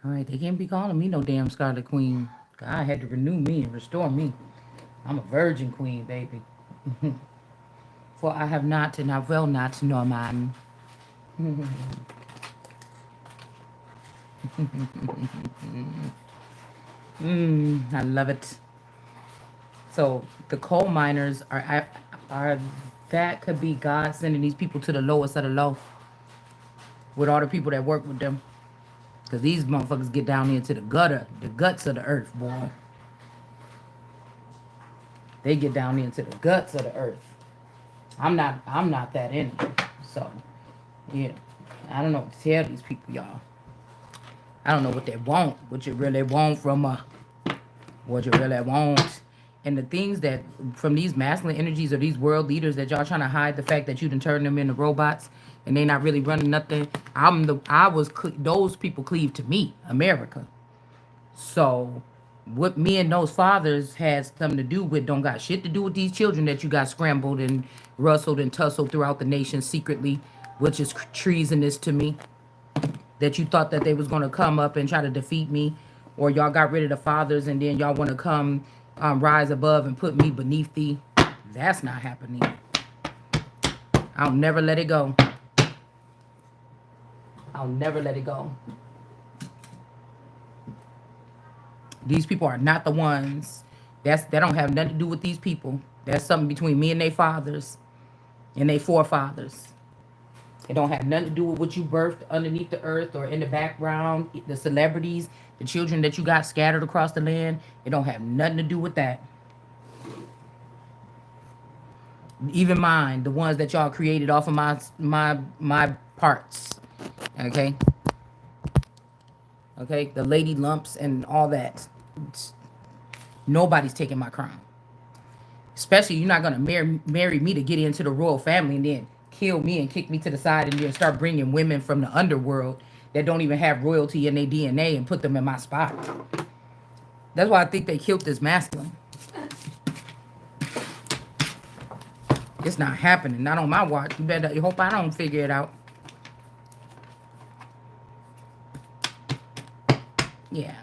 All right, they can't be calling me no damn Scarlet Queen. God had to renew me and restore me. I'm a virgin queen, baby. For I have not and I will not know man. I love it. So the coal miners are that could be God sending these people to the lowest of the low with all the people that work with them. Cause these motherfuckers get down into the gutter, the guts of the earth, boy. They get down into the guts of the earth. I'm not that in it. So, yeah. I don't know what to tell these people, y'all. I don't know what they want, what you really want from what you really want. And the things that from these masculine energies or these world leaders that y'all trying to hide the fact that you done turned them into robots and they not really running nothing. Those people cleave to me, America. So what me and those fathers has something to do with don't got shit to do with these children that you got scrambled and rustled and tussled throughout the nation secretly, which is treasonous to me. That you thought that they was gonna come up and try to defeat me, or y'all got rid of the fathers and then y'all want to come rise above and put me beneath thee. That's not happening. I'll never let it go. I'll never let it go. These people are not the ones. That don't have nothing to do with these people. That's something between me and their fathers and their forefathers. It don't have nothing to do with what you birthed underneath the earth or in the background, the celebrities, the children that you got scattered across the land. It don't have nothing to do with that. Even mine, the ones that y'all created off of my parts. Okay? Okay? The lady lumps and all that. Nobody's taking my crown. Especially you're not gonna marry me to get into the royal family and then kill me and kick me to the side and then start bringing women from the underworld that don't even have royalty in their DNA and put them in my spot. That's why I think they killed this masculine. It's not happening. Not on my watch. You hope I don't figure it out. Yeah.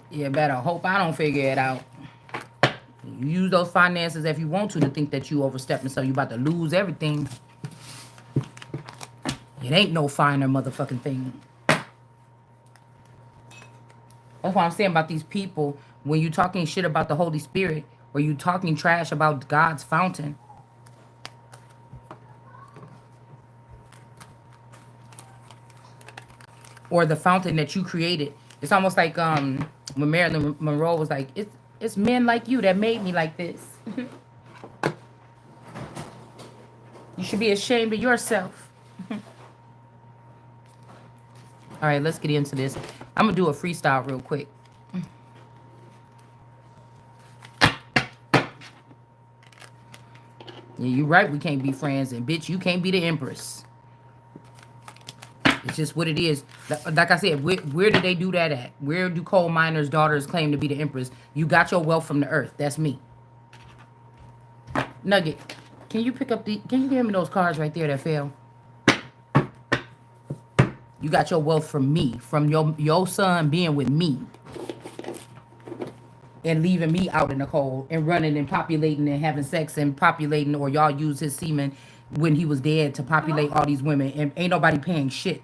You better hope I don't figure it out. You use those finances if you want to think that you overstepping, so you about to lose everything. It ain't no finer motherfucking thing. That's what I'm saying about these people. When you talking shit about the Holy Spirit, or you talking trash about God's fountain, or the fountain that you created, it's almost like when Marilyn Monroe was like, it's men like you that made me like this. You should be ashamed of yourself. All right, let's get into this. I'm gonna do a freestyle real quick. Yeah, you right, we can't be friends, and bitch, you can't be the Empress. It's just what it is. Like I said, where do they do that at? Where do coal miners' daughters claim to be the Empress? You got your wealth from the earth. That's me. Nugget, can you give me those cards right there that fell? You got your wealth from me, from your son being with me. And leaving me out in the cold and running and populating and having sex and populating, or y'all use his semen when he was dead to populate all these women, and ain't nobody paying shit.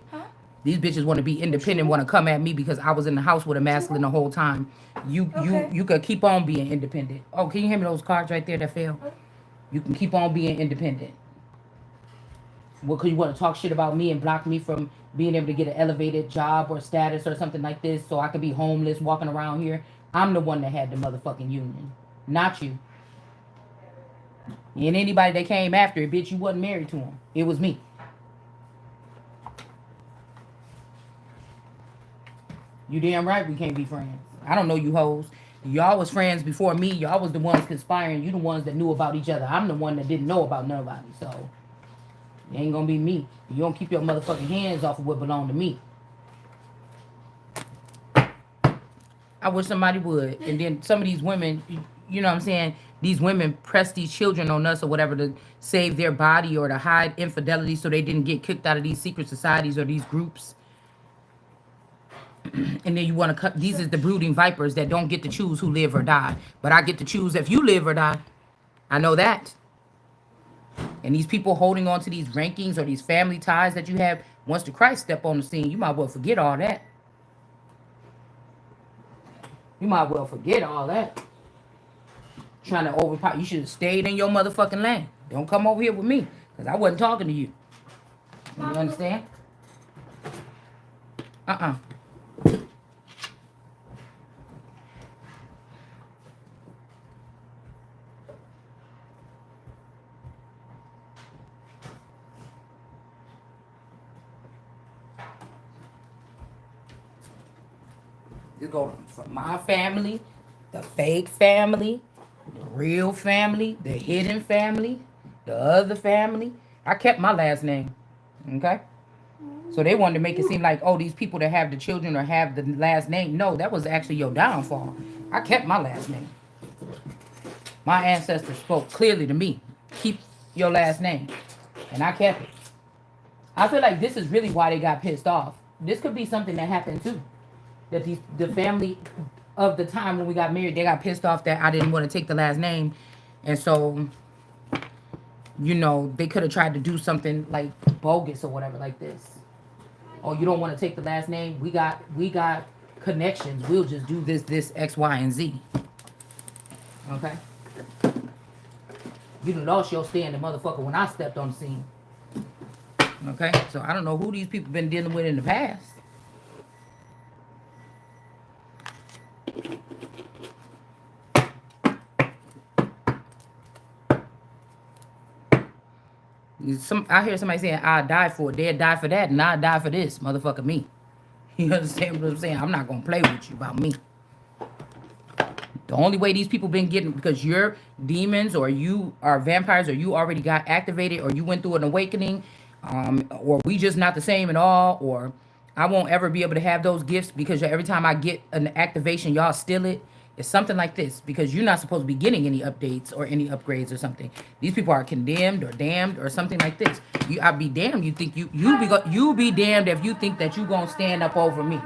These bitches want to be independent, want to come at me because I was in the house with a masculine the whole time. You could keep on being independent. Oh, can you hand me those cards right there that fell? You can keep on being independent. Well, because you want to talk shit about me and block me from being able to get an elevated job or status or something like this so I could be homeless walking around here. I'm the one that had the motherfucking union, not you. And anybody that came after it, bitch, you wasn't married to him. It was me. You damn right we can't be friends. I don't know you hoes. Y'all was friends before me. Y'all was the ones conspiring. You the ones that knew about each other. I'm the one that didn't know about nobody. So, it ain't gonna be me. You don't keep your motherfucking hands off of what belong to me. I wish somebody would. And then some of these women, you know what I'm saying, these women press these children on us or whatever to save their body or to hide infidelity so they didn't get kicked out of these secret societies or these groups. And then you want to cut, these is the brooding vipers that don't get to choose who live or die. But I get to choose if you live or die. I know that. And these people holding on to these rankings or these family ties that you have, once the Christ step on the scene, you might well forget all that. You might well forget all that. Trying to overpower. You should have stayed in your motherfucking lane. Don't come over here with me. Because I wasn't talking to you. You understand? You go from my family, the fake family, the real family, the hidden family, the other family. I kept my last name. Okay? So they wanted to make it seem like, oh, these people that have the children or have the last name. No, that was actually your downfall. I kept my last name. My ancestors spoke clearly to me. Keep your last name. And I kept it. I feel like this is really why they got pissed off. This could be something that happened too. That the family of the time when we got married, they got pissed off that I didn't want to take the last name. And so, you know, they could have tried to do something like bogus or whatever like this. Oh, you don't want to take the last name? We got connections. We'll just do this, X, Y, and Z. Okay? You done lost your standing, motherfucker, when I stepped on the scene. Okay? So I don't know who these people been dealing with in the past. I hear somebody saying, I'll die for it. They'll die for that, and I'll die for this. Motherfucker, me. You understand what I'm saying? I'm not going to play with you about me. The only way these people been getting, because you're demons or you are vampires or you already got activated or you went through an awakening, or we just not the same at all, or I won't ever be able to have those gifts because every time I get an activation, y'all steal it. It's something like this because you're not supposed to be getting any updates or any upgrades or something. These people are condemned or damned or something like this. I'd be damned. You think you be damned if you think that you gonna stand up over me.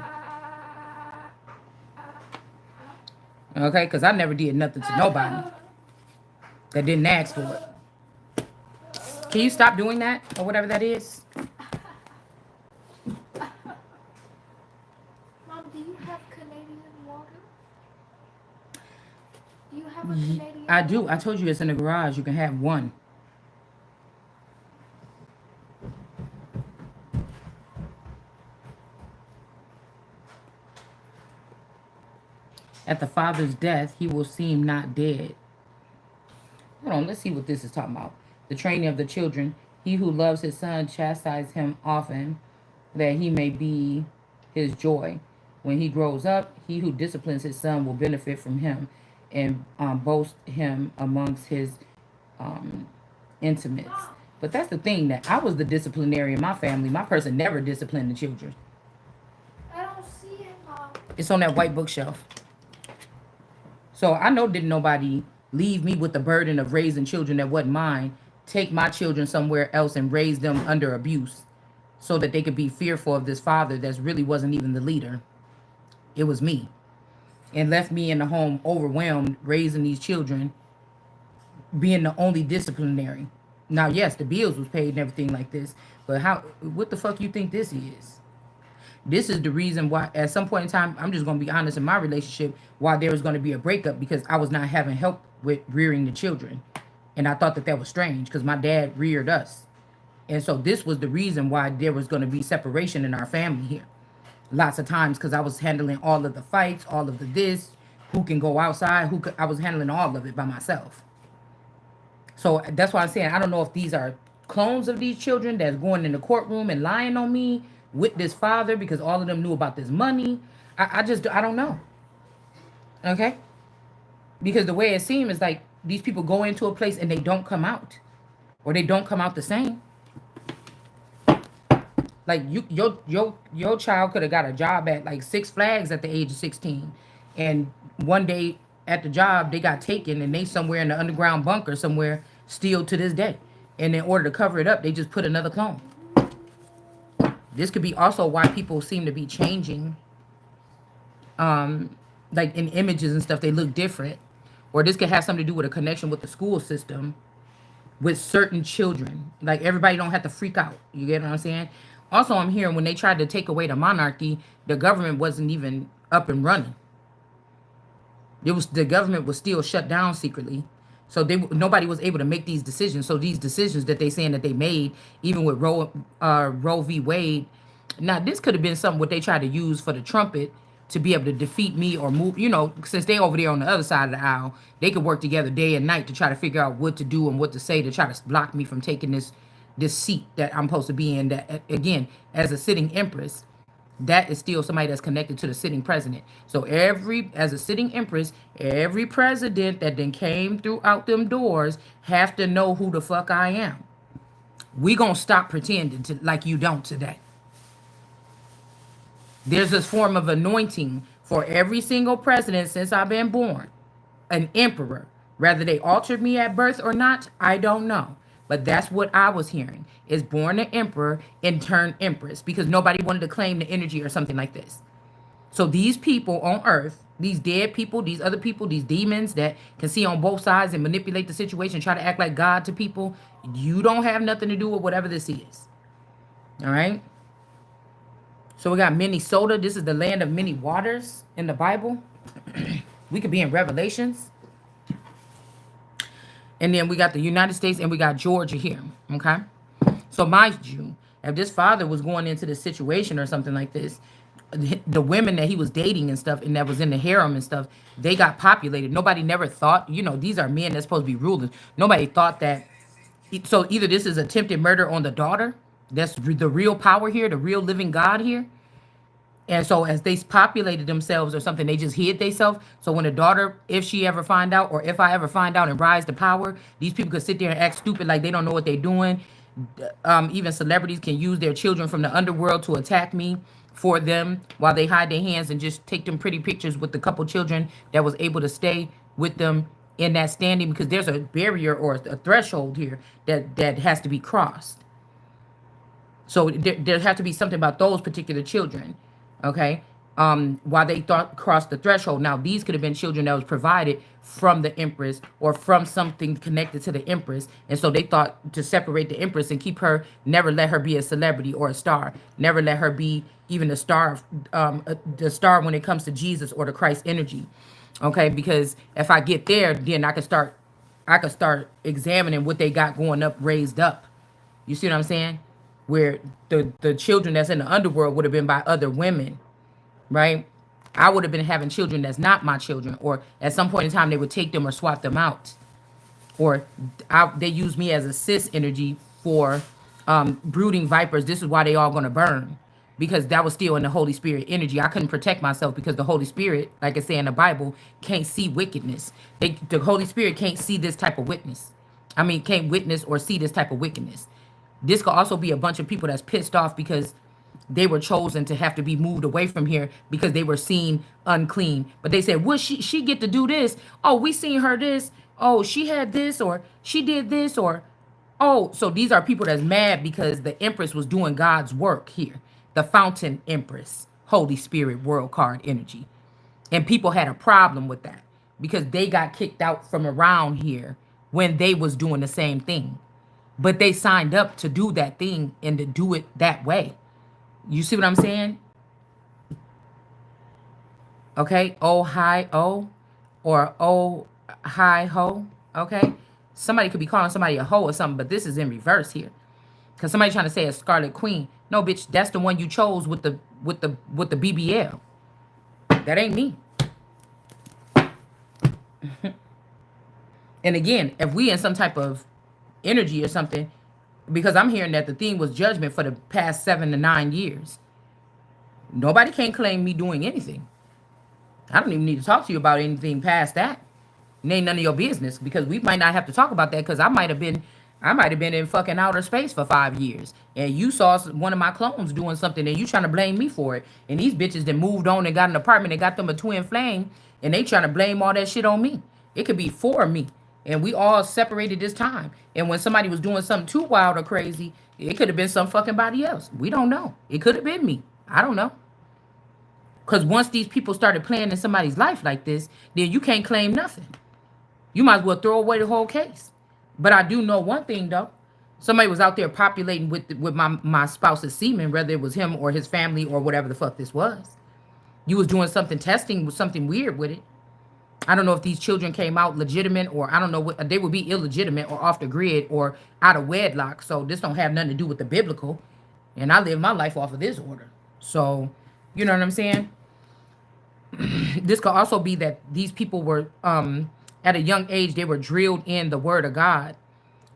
Okay, because I never did nothing to nobody that didn't ask for it. Can you stop doing that or whatever that is? Mom, do you have Canadian water? Do you have a Canadian I do. Water? I told you it's in the garage. You can have one. At the father's death, he will seem not dead. Hold on, let's see what this is talking about. The training of the children. He who loves his son chastises him often, that he may be his joy. When he grows up, he who disciplines his son will benefit from him and boast him amongst his intimates. But that's the thing, that I was the disciplinary in my family. My person never disciplined the children. I don't see it, Mom. It's on that white bookshelf. So I know didn't nobody leave me with the burden of raising children that wasn't mine, take my children somewhere else and raise them under abuse so that they could be fearful of this father that really wasn't even the leader. It was me. And left me in the home overwhelmed, raising these children, being the only disciplinary. Now, yes, the bills was paid and everything like this, but what the fuck you think this is? This is the reason why, at some point in time, I'm just going to be honest in my relationship, why there was going to be a breakup, because I was not having help with rearing the children. And I thought that was strange because my dad reared us. And so this was the reason why there was going to be separation in our family here. Lots of times because I was handling all of the fights, all of the this, who can go outside, I was handling all of it by myself. So that's why I'm saying I don't know if these are clones of these children that's going in the courtroom and lying on me with this father because all of them knew about this money. I don't know. Okay? Because the way it seems is like these people go into a place and they don't come out. Or they don't come out the same. Like your child could have got a job at like Six Flags at the age of 16. And one day at the job, they got taken and they somewhere in the underground bunker somewhere still to this day. And in order to cover it up, they just put another clone. This could be also why people seem to be changing, like in images and stuff, they look different. Or this could have something to do with a connection with the school system with certain children. Like everybody don't have to freak out. You get what I'm saying? Also, I'm hearing when they tried to take away the monarchy, the government wasn't even up and running. The government was still shut down secretly. So nobody was able to make these decisions. So these decisions that they saying that they made, even with Roe v. Wade, now this could have been something what they tried to use for the trumpet to be able to defeat me or move. You know, since they over there on the other side of the aisle, they could work together day and night to try to figure out what to do and what to say to try to block me from taking this seat that I'm supposed to be in. That again, as a sitting empress, that is still somebody that's connected to the sitting president. So as a sitting empress, every president that then came throughout them doors have to know who the fuck I am. We gonna stop pretending to like you don't today. There's this form of anointing for every single president since I've been born. An emperor. Whether they altered me at birth or not, I don't know. But that's what I was hearing. Is born an emperor and turned empress because nobody wanted to claim the energy or something like this. So these people on earth, these dead people, these other people, these demons that can see on both sides and manipulate the situation, try to act like God to people, you don't have nothing to do with whatever this is. All right? So we got Minnesota. This is the land of many waters in the Bible. We could be in Revelations. And then we got the United States and we got Georgia here. Okay? So mind you, if this father was going into this situation or something like this, the women that he was dating and stuff and that was in the harem and stuff, they got populated. Nobody never thought, you know, these are men that's supposed to be rulers. Nobody thought that. So either this is attempted murder on the daughter. That's the real power here, the real living God here. And so as they populated themselves or something, they just hid themselves. So when the daughter, if she ever find out, or if I ever find out and rise to power, these people could sit there and act stupid like they don't know what they're doing. Even celebrities can use their children from the underworld to attack me for them while they hide their hands and just take them pretty pictures with the couple children that was able to stay with them in that standing, because there's a barrier or a threshold here that has to be crossed. So there has to be something about those particular children. Okay, while they thought crossed the threshold. Now these could have been children that was provided from the empress or from something connected to the empress, and so they thought to separate the empress and keep her, never let her be a celebrity or a star, never let her be even a star, the star when it comes to Jesus or the Christ energy. Okay, because if I get there, then I could start examining what they got going up, raised up. You see what I'm saying? Where the children that's in the underworld would have been by other women, right? I would have been having children that's not my children, or at some point in time they would take them or swap them out, or they use me as a cis energy for brooding vipers. This is why they all gonna burn, because that was still in the Holy Spirit energy. I couldn't protect myself because the Holy Spirit, like I say in the Bible, can't see wickedness. The Holy Spirit can't see this type of witness. I mean, can't witness or see this type of wickedness. This could also be a bunch of people that's pissed off because they were chosen to have to be moved away from here because they were seen unclean. But they said, well, she get to do this. Oh, we seen her this. Oh, she had this, or she did this, or, oh, so these are people that's mad because the Empress was doing God's work here. The Fountain Empress, Holy Spirit, World Card energy. And people had a problem with that because they got kicked out from around here when they was doing the same thing. But they signed up to do that thing and to do it that way. You see what I'm saying? Okay. Oh, hi, oh. Or oh, hi, ho. Okay. Somebody could be calling somebody a hoe or something, but this is in reverse here. Because somebody trying to say a Scarlet Queen. No, bitch, that's the one you chose with the BBL. That ain't me. And again, if we in some type of energy or something, because I'm hearing that the theme was judgment for the past 7 to 9 years. Nobody can claim me doing anything. I don't even need to talk to you about anything past that. It ain't none of your business, because we might not have to talk about that, because I might have been in fucking outer space for 5 years, and you saw one of my clones doing something and you trying to blame me for it, and these bitches that moved on and got an apartment and got them a twin flame And they trying to blame all that shit on me. It could be for me. And we all separated this time. And when somebody was doing something too wild or crazy, it could have been some fucking body else. We don't know. It could have been me. I don't know. Because once these people started playing in somebody's life like this, then you can't claim nothing. You might as well throw away the whole case. But I do know one thing, though. Somebody was out there populating with my spouse's semen, whether it was him or his family or whatever the fuck this was. You was doing something, testing with something weird with it. I don't know if these children came out legitimate, or I don't know what they would be, illegitimate or off the grid or out of wedlock. So this don't have nothing to do with the biblical. And I live my life off of this order. So, you know what I'm saying? This could also be that these people were, at a young age, they were drilled in the word of God,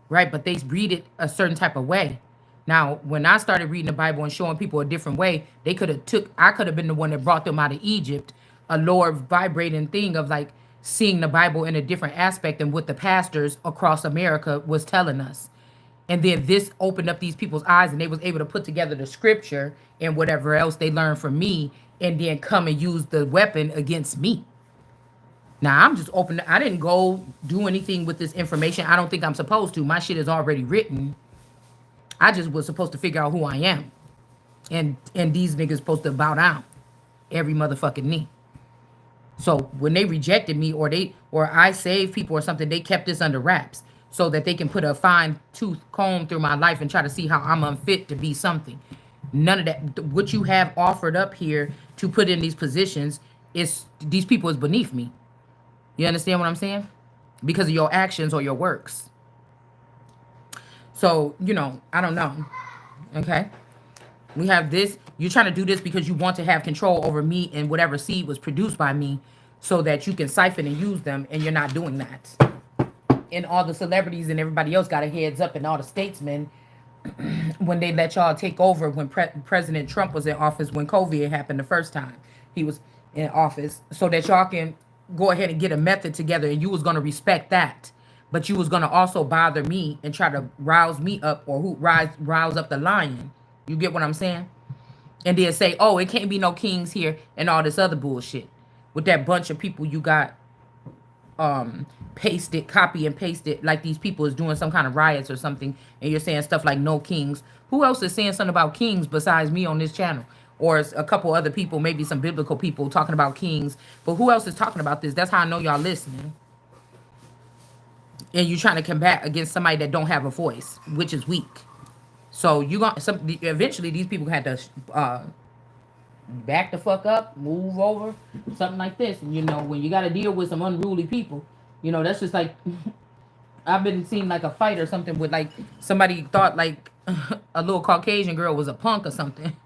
right? But they read it a certain type of way. Now, when I started reading the Bible and showing people a different way, I could have been the one that brought them out of Egypt, a lower vibrating thing of like seeing the Bible in a different aspect than what the pastors across America was telling us. And then this opened up these people's eyes and they was able to put together the scripture and whatever else they learned from me and then come and use the weapon against me. Now, I'm just open. I didn't go do anything with this information. I don't think I'm supposed to. My shit is already written. I just was supposed to figure out who I am. And these niggas supposed to bow down every motherfucking knee. So when they rejected me or I saved people or something, they kept this under wraps so that they can put a fine tooth comb through my life and try to see how I'm unfit to be something. None of that. What you have offered up here to put in these positions is these people is beneath me. You understand what I'm saying? Because of your actions or your works. So, I don't know. Okay. We have this. You're trying to do this because you want to have control over me and whatever seed was produced by me so that you can siphon and use them, and you're not doing that. And all the celebrities and everybody else got a heads up, and all the statesmen, when they let y'all take over when President Trump was in office, when COVID happened the first time he was in office, so that y'all can go ahead and get a method together, and you was going to respect that. But you was going to also bother me and try to rouse me up or rouse up the lion. You get what I'm saying? And then say, oh, it can't be no kings here and all this other bullshit. With that bunch of people you got copy and pasted, like these people is doing some kind of riots or something, and you're saying stuff like no kings. Who else is saying something about kings besides me on this channel? Or a couple other people, maybe some biblical people talking about kings. But who else is talking about this? That's how I know y'all listening. And you're trying to combat against somebody that don't have a voice, which is weak. So eventually these people had to back the fuck up, move over, something like this. And when you got to deal with some unruly people, that's just like I've been seeing like a fight or something with like somebody thought like a little Caucasian girl was a punk or something.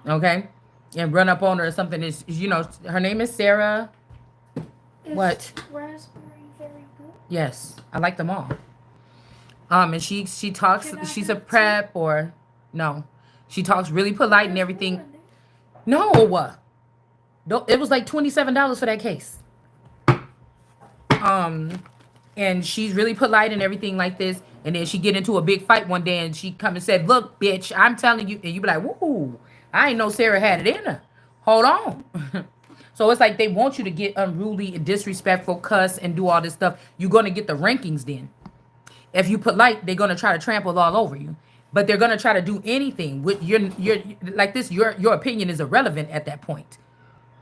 Okay, and run up on her or something. Is her name is Sarah. What? Raspberry very good? Yes, I like them all. And she talks. She's a prep or no? She talks really polite and everything. No, it was like $27 for that case. And she's really polite and everything like this. And then she get into a big fight one day, and she come and said, "Look, bitch, I'm telling you," and you be like, "Woo, I ain't know Sarah had it in her. Hold on." So it's like they want you to get unruly and disrespectful, cuss, and do all this stuff. You're gonna get the rankings then. If you polite, they're gonna try to trample all over you. But they're gonna try to do anything with your like this. Your opinion is irrelevant at that point,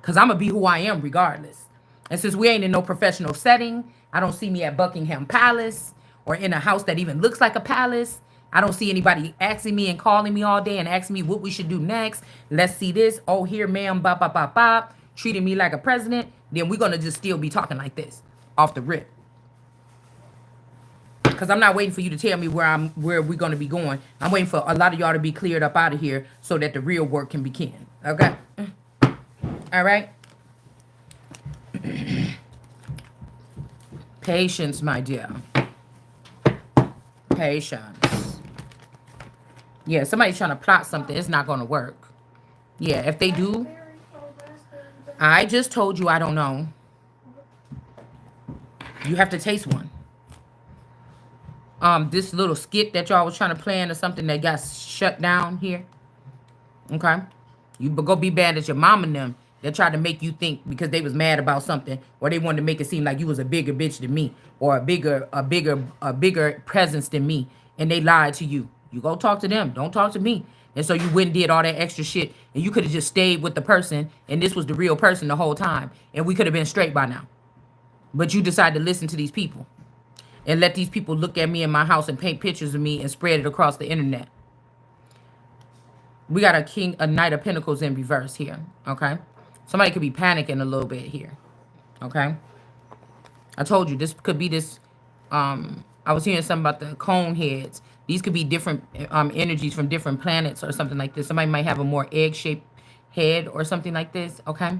because I'm gonna be who I am regardless. And since we ain't in no professional setting, I don't see me at Buckingham Palace or in a house that even looks like a palace. I don't see anybody asking me and calling me all day and asking me what we should do next. Let's see this. Oh, here, ma'am, bop, bop, bop, bop. Treating me like a president. Then we're gonna just still be talking like this off the rip. Because I'm not waiting for you to tell me where we're going to be going. I'm waiting for a lot of y'all to be cleared up out of here so that the real work can begin. Okay? All right? Patience, my dear. Patience. Yeah, somebody's trying to plot something. It's not going to work. Yeah, if they do, I just told you I don't know. You have to taste one. This little skit that y'all was trying to plan or something that got shut down here. Okay? You go be bad at your mom and them that tried to make you think because they was mad about something, or they wanted to make it seem like you was a bigger bitch than me, or a bigger presence than me, and they lied to you. You go talk to them. Don't talk to me. And so you went and did all that extra shit, and you could have just stayed with the person, and this was the real person the whole time, and we could have been straight by now. But you decided to listen to these people and let these people look at me in my house and paint pictures of me and spread it across the internet. We got a Knight of Pentacles in reverse here, okay? Somebody could be panicking a little bit here, okay? I told you, this could be this, I was hearing something about the cone heads. These could be different energies from different planets or something like this. Somebody might have a more egg-shaped head or something like this, okay?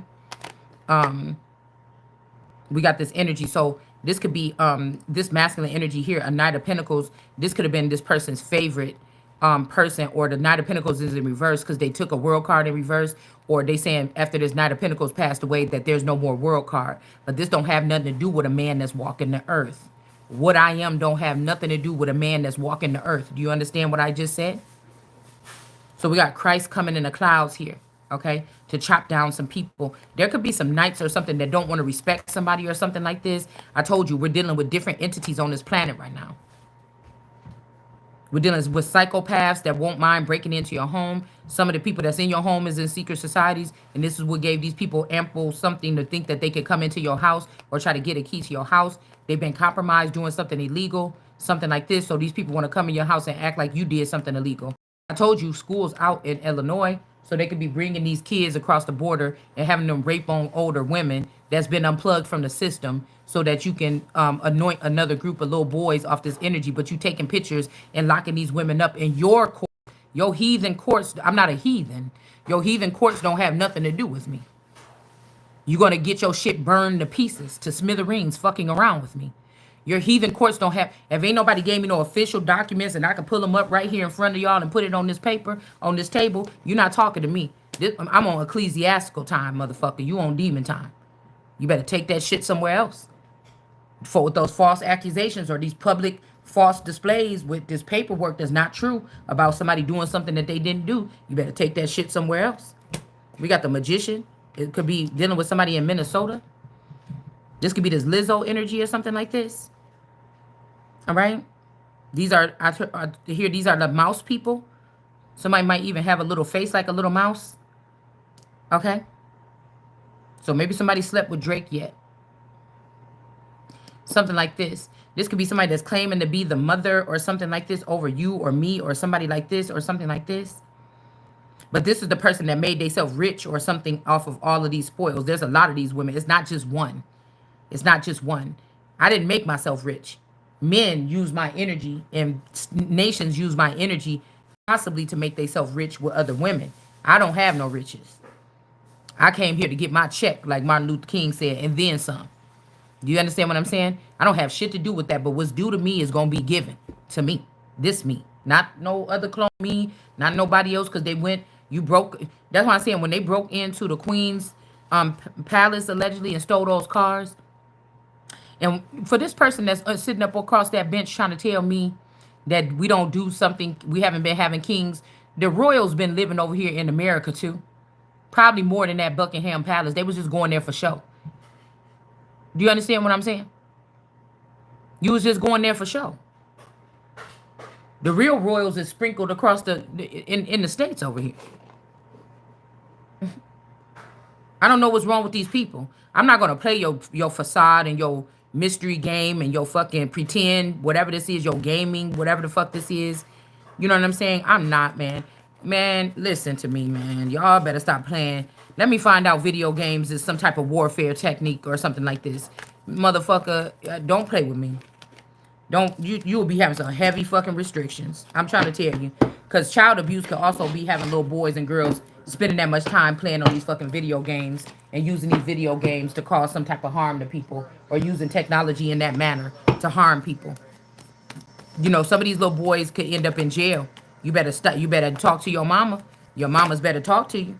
We got this energy. So this could be this masculine energy here, a Knight of Pentacles. This could have been this person's favorite person, or the Knight of Pentacles is in reverse because they took a world card in reverse, or they saying after this Knight of Pentacles passed away that there's no more world card. But this don't have nothing to do with a man that's walking the earth. What I am don't have nothing to do with a man that's walking the earth. Do you understand what I just said? So we got Christ coming in the clouds here, okay, to chop down some people. There could be some knights or something that don't want to respect somebody or something like this. I told you, we're dealing with different entities on this planet right now. We're dealing with psychopaths that won't mind breaking into your home. Some of the people that's in your home is in secret societies, and this is what gave these people ample something to think that they could come into your house or try to get a key to your house. They've been compromised doing something illegal, something like this. So these people want to come in your house and act like you did something illegal. I told you, schools out in Illinois, so they could be bringing these kids across the border and having them rape on older women that's been unplugged from the system, so that you can anoint another group of little boys off this energy. But you taking pictures and locking these women up in your court. Your heathen courts, I'm not a heathen. Your heathen courts don't have nothing to do with me. You're going to get your shit burned to pieces, to smithereens, fucking around with me. Your heathen courts don't have, if ain't nobody gave me no official documents and I can pull them up right here in front of y'all and put it on this paper, on this table, you're not talking to me. I'm on ecclesiastical time, motherfucker. You on demon time. You better take that shit somewhere else. For with those false accusations or these public false displays with this paperwork that's not true about somebody doing something that they didn't do, you better take that shit somewhere else. We got the magician. It could be dealing with somebody in Minnesota. This could be this Lizzo energy or something like this. All right. These are, here, these are the mouse people. Somebody might even have a little face like a little mouse. Okay. So maybe somebody slept with Drake yet. Something like this. This could be somebody that's claiming to be the mother or something like this over you or me or somebody like this or something like this. But this is the person that made themselves rich or something off of all of these spoils. There's a lot of these women. It's not just one. It's not just one. I didn't make myself rich. Men use my energy and nations use my energy possibly to make themselves rich with other women. I don't have no riches. I came here to get my check, like Martin Luther King said, and then some. Do you understand what I'm saying? I don't have shit to do with that, but what's due to me is going to be given to me. This me. Not no other clone me, not nobody else, because they went, you broke. That's why I'm saying when they broke into the Queen's palace allegedly and stole those cars. And for this person that's sitting up across that bench trying to tell me that we don't do something, we haven't been having kings. The royals been living over here in America too. Probably more than that Buckingham Palace. They was just going there for show. Do you understand what I'm saying? You was just going there for show. The real royals is sprinkled across in the states over here. I don't know what's wrong with these people. I'm not gonna play your facade and your mystery game and your fucking pretend, whatever this is, your gaming, whatever the fuck this is. You know what I'm saying? I'm not, man. Man, listen to me, man. Y'all better stop playing. Let me find out video games is some type of warfare technique or something like this. Motherfucker, don't play with me. Don't, you will be having some heavy fucking restrictions. I'm trying to tell you. Because child abuse could also be having little boys and girls spending that much time playing on these fucking video games and using these video games to cause some type of harm to people, or using technology in that manner to harm people. You know, some of these little boys could end up in jail. You better you better talk to your mama. Your mama's better talk to you.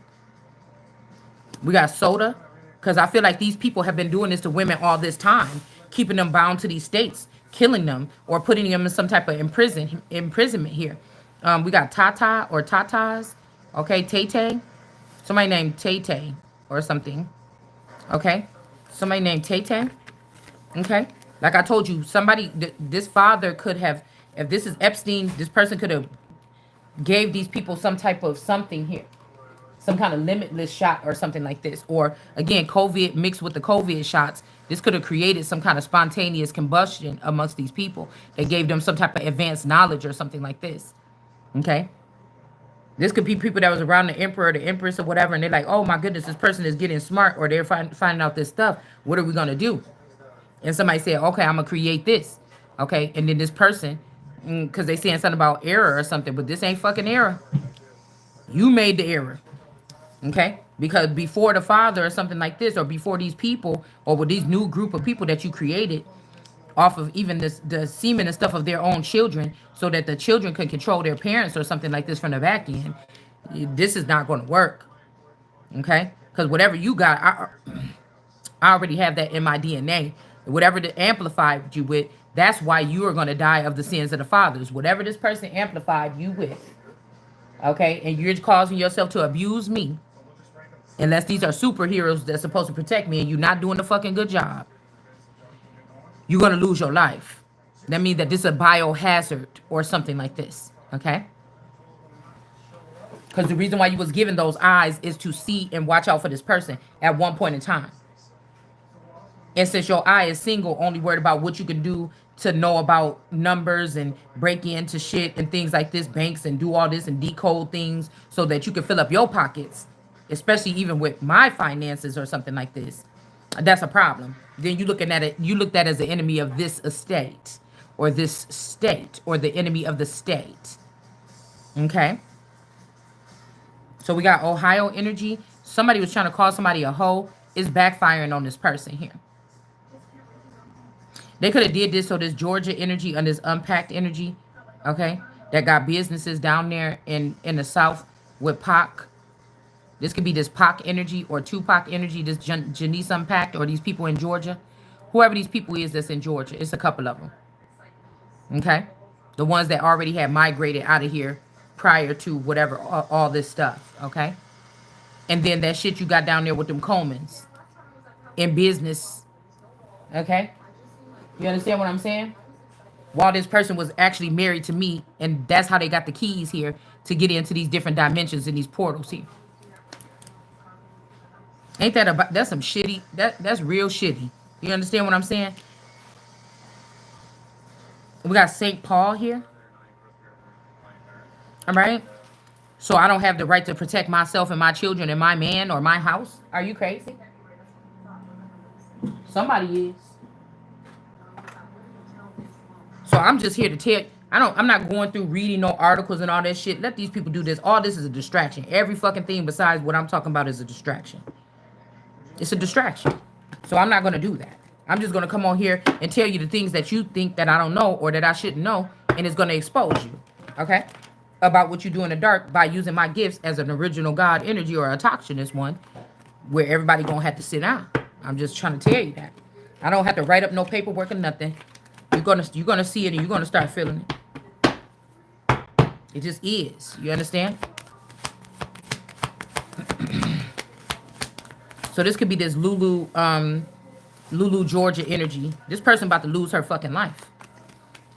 We got soda, because I feel like these people have been doing this to women all this time, keeping them bound to these states, killing them, or putting them in some type of imprisonment here. We got Tata or Tatas, okay, Tay Tay. Somebody named Tay Tay. or something. Okay, somebody named Tay Tay. Okay, like I told you, somebody. This father could have, if this is Epstein, this person could have gave these people some type of something here, some kind of limitless shot or something like this. Or again, COVID mixed with the COVID shots, this could have created some kind of spontaneous combustion amongst these people that gave them some type of advanced knowledge or something like this. Okay. This could be people that was around the emperor, the empress, or whatever, and they're like, "Oh my goodness, this person is getting smart," or they're finding out this stuff. What are we gonna do? And somebody said, "Okay, I'm gonna create this." Okay, and then this person, because they saying something about error or something, but this ain't fucking error. You made the error. Okay, because before the father or something like this, or before these people, or with these new group of people that you created, off of even this the semen and stuff of their own children, so that the children can control their parents or something like this from the back end, this is not going to work. Okay, because whatever you got, I already have that in my DNA. Whatever to amplified you with, that's why you are going to die of the sins of the fathers. Whatever this person amplified you with, okay, and you're causing yourself to abuse me, unless these are superheroes that's supposed to protect me and you're not doing the fucking good job, you're going to lose your life. That means that this is a biohazard or something like this, okay? Because the reason why you was given those eyes is to see and watch out for this person at one point in time. And since your eye is single, only worried about what you can do to know about numbers and break into shit and things like this, banks, and do all this and decode things so that you can fill up your pockets, especially even with my finances or something like this, that's a problem. Then you looking at it, you looked at as the enemy of this estate or this state or the enemy of the state. Okay. So we got Ohio energy. Somebody was trying to call somebody a hoe. It's backfiring on this person here. They could have did this so this Georgia energy and this unpacked energy, okay, that got businesses down there in the South with Pac. This could be this Pac energy or Tupac energy, this Janice unpacked, or these people in Georgia. Whoever these people is that's in Georgia. It's a couple of them. Okay? The ones that already had migrated out of here prior to whatever, all this stuff. Okay? And then that shit you got down there with them Comans in business. Okay? You understand what I'm saying? While this person was actually married to me, and that's how they got the keys here to get into these different dimensions and these portals here. Ain't that about, that's some shitty, that's real shitty. You understand what I'm saying? We got St. Paul here. All right? So I don't have the right to protect myself and my children and my man or my house? Are you crazy? Somebody is. So I'm just here to tell, I'm not going through reading no articles and all that shit. Let these people do this. All this is a distraction. Every fucking thing besides what I'm talking about is a distraction. It's a distraction. So I'm not going to do that. I'm just going to come on here and tell you the things that you think that I don't know or that I shouldn't know. And it's going to expose you. Okay? About what you do in the dark by using my gifts as an original God energy or a toxinist one. Where everybody going to have to sit down. I'm just trying to tell you that. I don't have to write up no paperwork or nothing. You're gonna see it and you're gonna start feeling it. It just is. You understand? So this could be this Lulu, Georgia energy. This person about to lose her fucking life.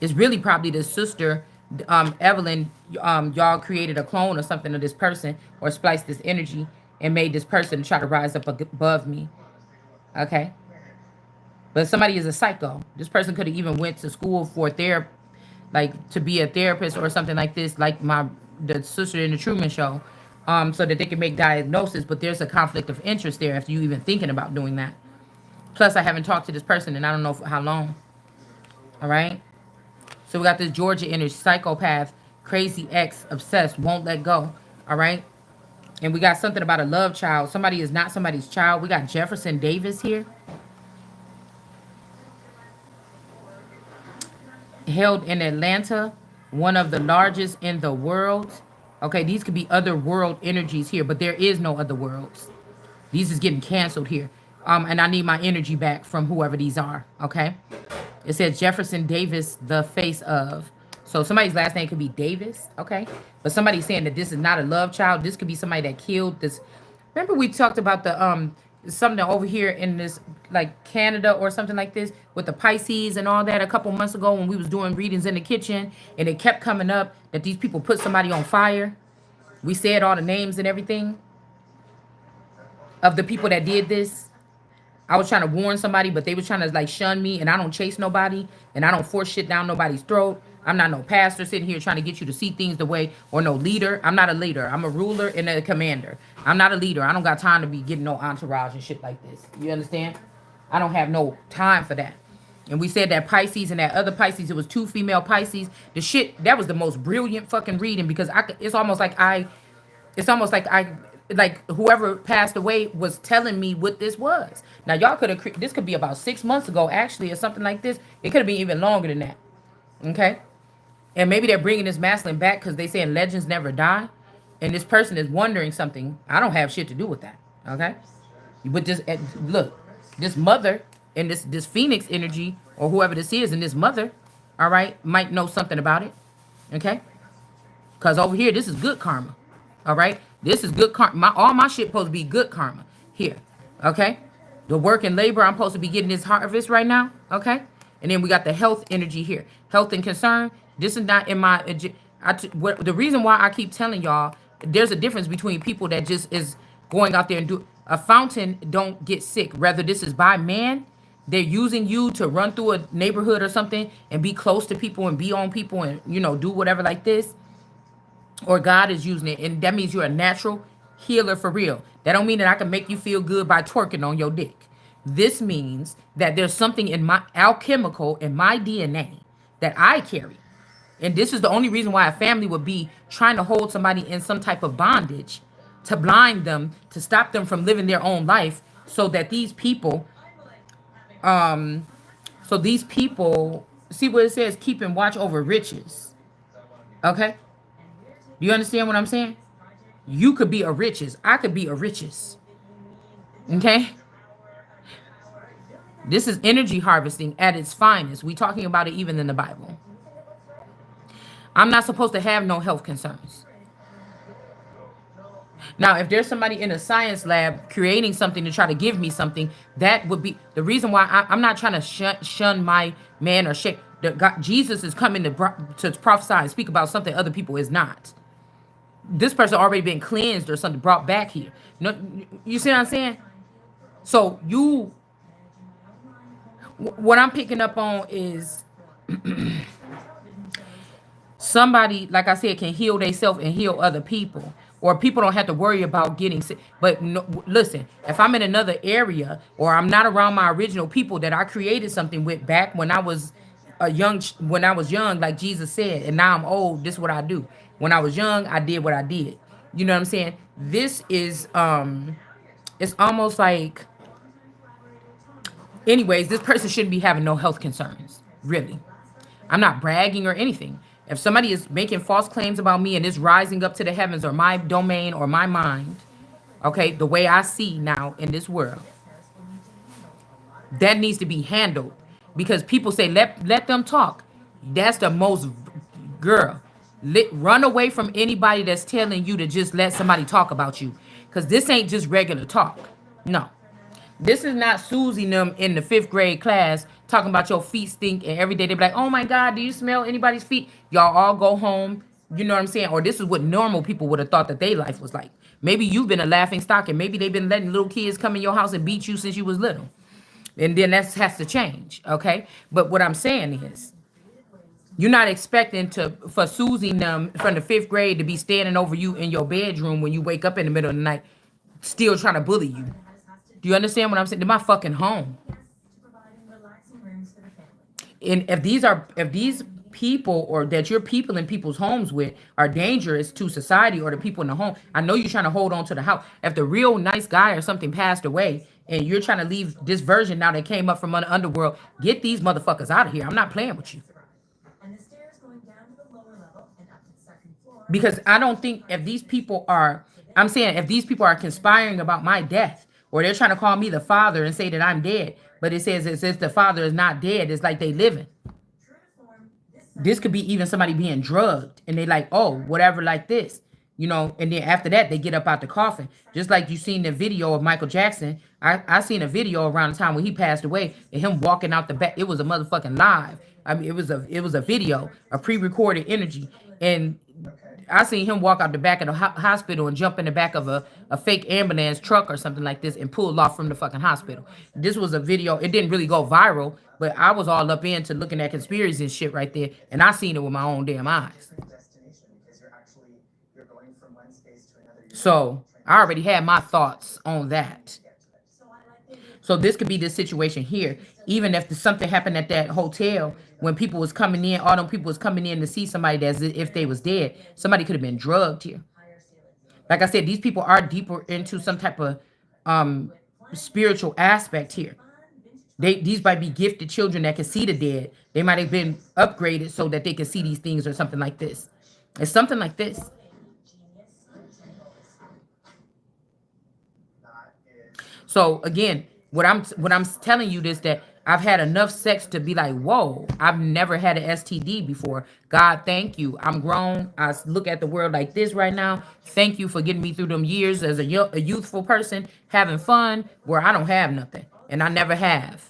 It's really probably the sister, Evelyn. Y'all created a clone or something of this person, or spliced this energy and made this person try to rise up above me. Okay. But somebody is a psycho. This person could have even went to school for therapy, like to be a therapist or something like this, like the sister in the Truman Show, so that they can make diagnosis. But there's a conflict of interest there if you even thinking about doing that. Plus, I haven't talked to this person and I don't know for how long. All right. So we got this Georgia energy, psychopath, crazy ex, obsessed, won't let go. All right. And we got something about a love child. Somebody is not somebody's child. We got Jefferson Davis here. Held in Atlanta, one of the largest in the world. Okay, these could be other world energies here, but there is no other worlds. These is getting canceled here. And I need my energy back from whoever these are, okay? It says Jefferson Davis, the face of. So somebody's last name could be Davis, okay? But somebody's saying that this is not a love child. This could be somebody that killed this Remember we talked about the something over here in this like Canada or something like this with the Pisces and all that a couple months ago when we was doing readings in the kitchen and it kept coming up that these people put somebody on fire. We said all the names and everything of the people that did this. I was trying to warn somebody, but they was trying to like shun me, and I don't chase nobody, and I don't force shit down nobody's throat. I'm not no pastor sitting here trying to get you to see things the way, or no leader. I'm not a leader. I'm a ruler and a commander. I'm not a leader. I don't got time to be getting no entourage and shit like this. You understand? I don't have no time for that. And we said that Pisces and that other Pisces, it was two female Pisces. The shit, that was the most brilliant fucking reading because it's almost like I like whoever passed away was telling me what this was. Now y'all could have this could be about 6 months ago actually or something like this. It could have been even longer than that. Okay, and maybe they're bringing this masculine back because they saying legends never die, and this person is wondering something. I don't have shit to do with that. Okay, but just look, this mother and this phoenix energy or whoever this is and this mother, all right, might know something about it. Okay, because over here, this is good karma. All right. This is good karma. All my shit supposed to be good karma here. Okay. The work and labor, I'm supposed to be getting this harvest right now. Okay. And then we got the health energy here. Health and concern. This is not in my. The reason why I keep telling y'all, there's a difference between people that just is going out there and do. A fountain don't get sick. Whether this is by man, they're using you to run through a neighborhood or something and be close to people and be on people and, do whatever like this, or God is using it, and that means you're a natural healer for real. That don't mean that I can make you feel good by twerking on your dick. This means that there's something in my alchemical in my DNA that I carry. And this is the only reason why a family would be trying to hold somebody in some type of bondage, to blind them, to stop them from living their own life, so that these people, see what it says, keep and watch over riches. Okay? Do you understand what I'm saying? You could be a riches. I could be a riches. Okay? This is energy harvesting at its finest. We talking about it even in the Bible. I'm not supposed to have no health concerns. Now, if there's somebody in a science lab creating something to try to give me something, that would be the reason why I'm not trying to shun my man or shit. Jesus is coming to prophesy and speak about something other people is not. This person already been cleansed or something, brought back here. You see what I'm saying? So what I'm picking up on is somebody, like I said, can heal themselves and heal other people. Or people don't have to worry about getting sick. But no, listen, if I'm in another area or I'm not around my original people that I created something with back when I was young, like Jesus said, and now I'm old, this is what I do. When I was young, I did what I did. You know what I'm saying? This is it's almost like, anyways, this person shouldn't be having no health concerns, really. I'm not bragging or anything. If somebody is making false claims about me and it's rising up to the heavens or my domain or my mind, okay, the way I see now in this world, that needs to be handled. Because people say, let them talk. That's the most, girl, run away from anybody that's telling you to just let somebody talk about you. Because this ain't just regular talk. No. This is not Susie and them in the 5th grade class talking about your feet stink, and every day they be like, oh my God, do you smell anybody's feet? Y'all all go home. You know what I'm saying? Or this is what normal people would have thought that their life was like. Maybe you've been a laughing stock, and maybe they've been letting little kids come in your house and beat you since you was little. And then that has to change, okay? But what I'm saying is, you're not expecting for Susie and them from the 5th grade to be standing over you in your bedroom when you wake up in the middle of the night, still trying to bully you. Do you understand what I'm saying? They're my fucking home. And if these people or that you're people in people's homes with are dangerous to society or the people in the home, I know you're trying to hold on to the house. If the real nice guy or something passed away and you're trying to leave this version now that came up from the underworld, get these motherfuckers out of here. I'm not playing with you. Because I don't think if these people are, I'm saying if these people are conspiring about my death, or they're trying to call me the father and say that I'm dead, but it says as if the father is not dead, it's like they living. This could be even somebody being drugged and they like, oh, whatever, like this. you know, and then after that they get up out the coffin. Just like you seen the video of Michael Jackson. I seen a video around the time when he passed away and him walking out the back. It was a motherfucking live. I mean, it was a video, a pre-recorded energy. And I seen him walk out the back of the hospital and jump in the back of a fake ambulance truck or something like this and pull off from the fucking hospital. This was a video. It didn't really go viral, but I was all up into looking at conspiracy and shit right there, and I seen it with my own damn eyes. So I already had my thoughts on that. So this could be the situation here. Even if something happened at that hotel when people was coming in, all them people was coming in to see somebody as if they was dead. Somebody could have been drugged here. Like I said, these people are deeper into some type of spiritual aspect here. These might be gifted children that can see the dead. They might have been upgraded so that they can see these things or something like this. It's something like this. So again, what I'm telling you is that I've had enough sex to be like, whoa, I've never had an STD before. God, thank you. I'm grown. I look at the world like this right now. Thank you for getting me through them years as a youthful person, having fun where I don't have nothing. And I never have.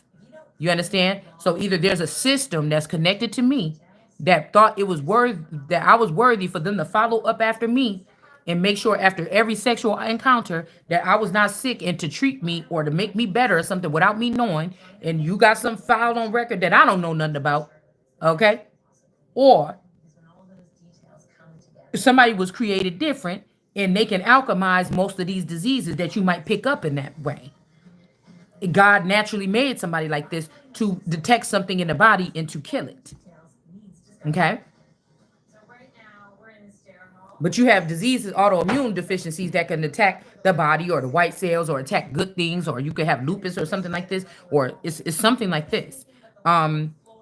You understand? So either there's a system that's connected to me that thought it was worth that I was worthy for them to follow up after me and make sure after every sexual encounter that I was not sick and to treat me or to make me better or something without me knowing. And you got some filed on record that I don't know nothing about. Okay. Or somebody was created different and they can alchemize most of these diseases that you might pick up in that way. God naturally made somebody like this to detect something in the body and to kill it. Okay. But you have diseases, autoimmune deficiencies that can attack the body or the white cells or attack good things, or you could have lupus or something like this, or it's something like this,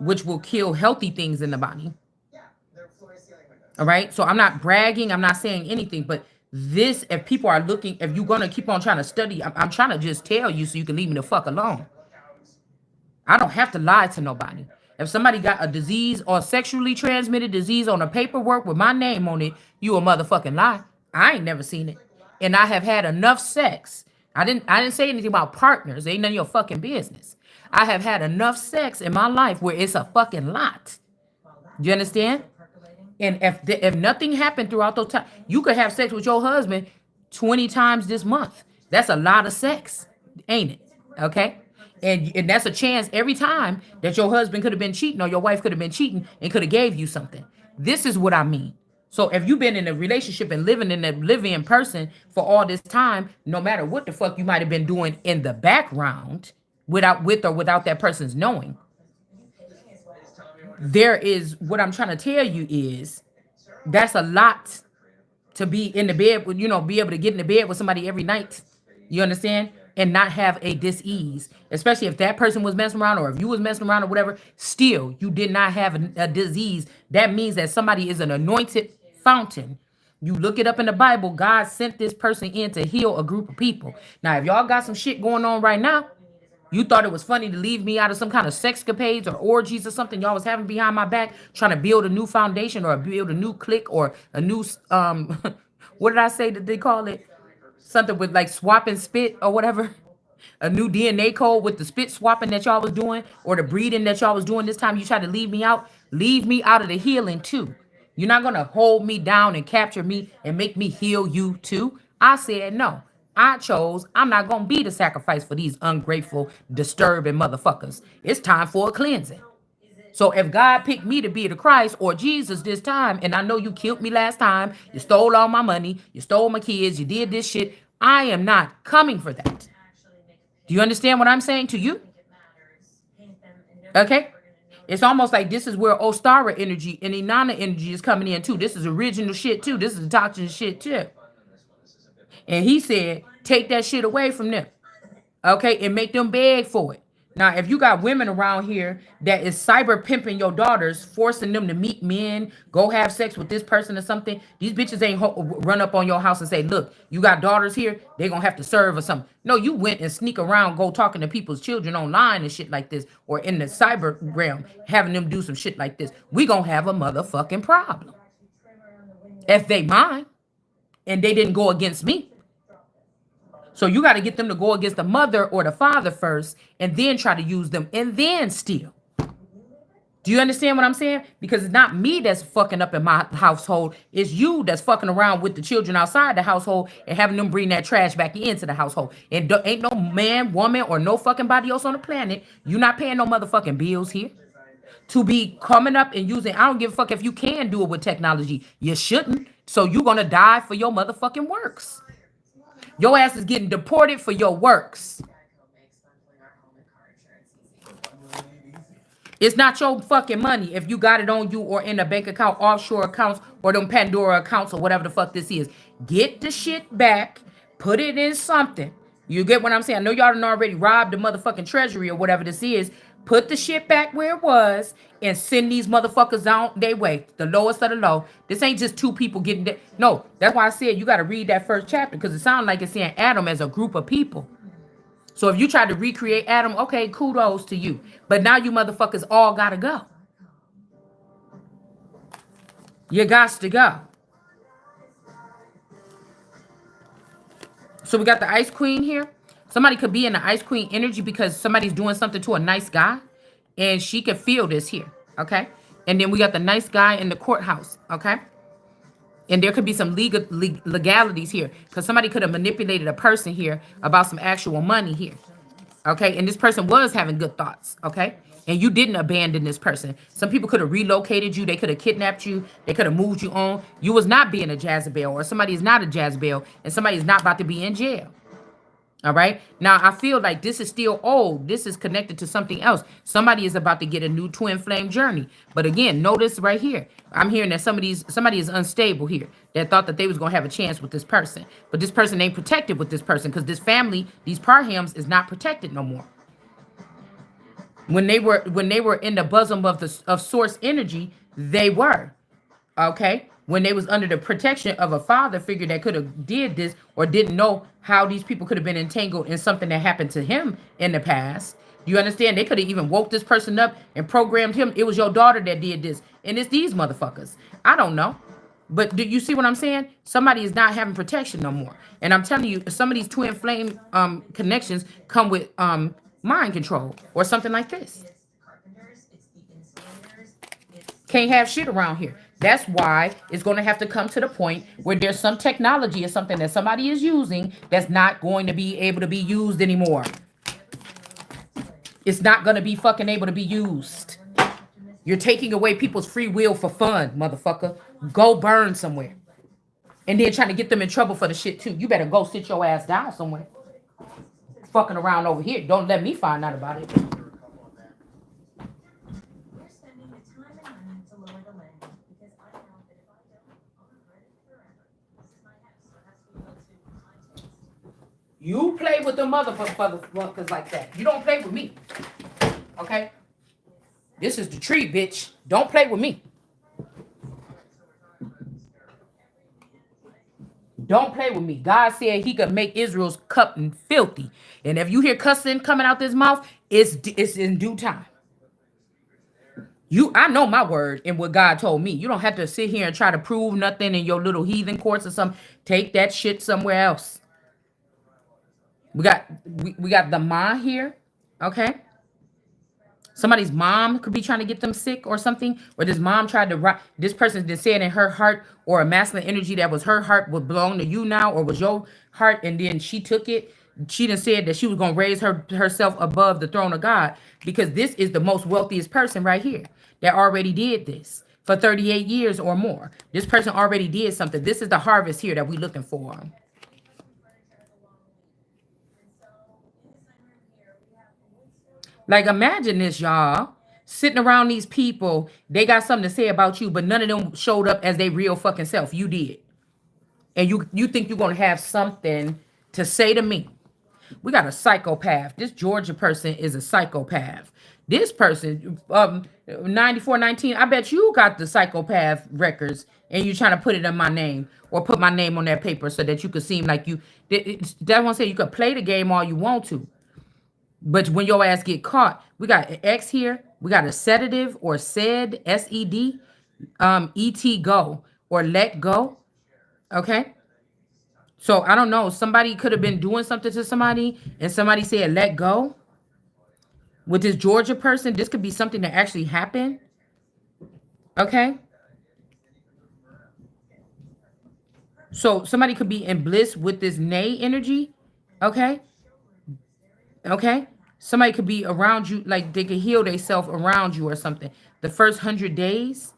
which will kill healthy things in the body. All right. So I'm not bragging. I'm not saying anything, but this, if people are looking, if you're going to keep on trying to study, I'm trying to just tell you so you can leave me the fuck alone. I don't have to lie to nobody. If somebody got a disease or sexually transmitted disease on a paperwork with my name on it, you a motherfucking lie. I ain't never seen it. And I have had enough sex. I didn't say anything about partners. Ain't none of your fucking business. I have had enough sex in my life where it's a fucking lot. Do you understand? And if nothing happened throughout those times, you could have sex with your husband 20 times this month. That's a lot of sex, ain't it? Okay? And that's a chance every time that your husband could have been cheating or your wife could have been cheating and could have gave you something. This is what I mean. So if you've been in a relationship and living in a living person for all this time, no matter what the fuck you might have been doing in the background, with or without that person's knowing, there is what I'm trying to tell you is that's a lot to be in the bed with, be able to get in the bed with somebody every night. You understand? And not have a dis-ease, especially if that person was messing around or if you was messing around or whatever, still, you did not have a disease. That means that somebody is an anointed fountain. You look it up in the Bible, God sent this person in to heal a group of people. Now, if y'all got some shit going on right now, you thought it was funny to leave me out of some kind of sexcapades or orgies or something y'all was having behind my back, trying to build a new foundation or build a new clique or a new, what did I say that they call it? Something with like swap and spit or whatever. A new DNA code with the spit swapping that y'all was doing or the breeding that y'all was doing this time. You tried to leave me out. Leave me out of the healing too. You're not going to hold me down and capture me and make me heal you too. I said no. I'm not going to be the sacrifice for these ungrateful, disturbing motherfuckers. It's time for a cleansing. So if God picked me to be the Christ or Jesus this time, and I know you killed me last time, you stole all my money, you stole my kids, you did this shit, I am not coming for that. Do you understand what I'm saying to you? Okay? It's almost like this is where Ostara energy and Inanna energy is coming in too. This is original shit too. This is toxic shit too. And he said, take that shit away from them. Okay? And make them beg for it. Now, if you got women around here that is cyber pimping your daughters, forcing them to meet men, go have sex with this person or something, these bitches ain't run up on your house and say, look, you got daughters here, they gonna have to serve or something. No, you went and sneak around, go talking to people's children online and shit like this, or in the cyber realm, having them do some shit like this. We gonna have a motherfucking problem. If they mind. and they didn't go against me. So you got to get them to go against the mother or the father first, and then try to use them, and then steal. Do you understand what I'm saying? Because it's not me that's fucking up in my household. It's you that's fucking around with the children outside the household and having them bring that trash back into the household. And ain't no man, woman, or no fucking body else on the planet. You not paying no motherfucking bills here to be coming up and using. I don't give a fuck if you can do it with technology. You shouldn't. So you gonna die for your motherfucking works. Your ass is getting deported for your works. It's not your fucking money if you got it on you or in a bank account, offshore accounts, or them Pandora accounts or whatever the fuck this is. Get the shit back. Put it in something. You get what I'm saying? I know y'all done already robbed the motherfucking treasury or whatever this is. Put the shit back where it was and send these motherfuckers on their way. The lowest of the low. This ain't just two people getting there. No, that's why I said you got to read that first chapter, because it sounds like it's saying Adam as a group of people. So if you try to recreate Adam, okay, kudos to you. But now you motherfuckers all gotta go. You got to go. So we got the Ice Queen here. Somebody could be in the Ice Queen energy because somebody's doing something to a nice guy, and she could feel this here, okay? And then we got the nice guy in the courthouse, okay? And there could be some legalities here, because somebody could have manipulated a person here about some actual money here. Okay. And this person was having good thoughts. Okay. And you didn't abandon this person. Some people could have relocated you. They could have kidnapped you. They could have moved you on. You was not being a Jezebel, or somebody is not a Jezebel, and somebody is not about to be in jail. All right. Now, I feel like this is still old. This is connected to something else. Somebody is about to get a new twin flame journey. But again, notice right here, I'm hearing that somebody is unstable here. That thought that they was going to have a chance with this person. But this person ain't protected with this person, because this family, these parhams, is not protected no more. When they were in the bosom of source energy, they were. Okay, when they was under the protection of a father figure that could have did this, or didn't know how these people could have been entangled in something that happened to him in the past. You understand? They could have even woke this person up and programmed him. It was your daughter that did this, and it's these motherfuckers. I don't know, but do you see what I'm saying? Somebody is not having protection no more, and I'm telling you, some of these twin flame connections come with mind control or something like this. Can't have shit around here. That's why it's going to have to come to the point where there's some technology or something that somebody is using that's not going to be able to be used anymore. It's not going to be fucking able to be used. You're taking away people's free will for fun, motherfucker. Go burn somewhere. And then trying to get them in trouble for the shit too. You better go sit your ass down somewhere. Fucking around over here. Don't let me find out about it. You play with the motherfuckers like that. You don't play with me. Okay? This is the tree, bitch. Don't play with me. Don't play with me. God said he could make Israel's cup filthy. And if you hear cussing coming out this mouth, it's in due time. I know my word and what God told me. You don't have to sit here and try to prove nothing in your little heathen courts or something. Take that shit somewhere else. We got the ma here, okay? Somebody's mom could be trying to get them sick or something, or this mom tried to this person just said in her heart, or a masculine energy that was her heart would belong to you now, or was your heart, and then she took it. She done said that she was gonna raise herself above the throne of God, because this is the most wealthiest person right here that already did this for 38 years or more. This person already did something. This is the harvest here that we're looking for. Like, imagine this, y'all. Sitting around these people, they got something to say about you, but none of them showed up as their real fucking self. You did. And you think you're going to have something to say to me. We got a psychopath. This Georgia person is a psychopath. This person, 9419, I bet you got the psychopath records and you trying to put it in my name or put my name on that paper so that you could seem like you. That one say you could play the game all you want to. But when your ass get caught, we got an X here. We got a sedative or SED, SED, ET go or let go. Okay. So I don't know. Somebody could have been doing something to somebody and somebody said, let go. With this Georgia person, this could be something that actually happened. Okay. So somebody could be in bliss with this nay energy. Okay. Okay. Somebody could be around you, like they could heal themselves around you or something. The first 100 days,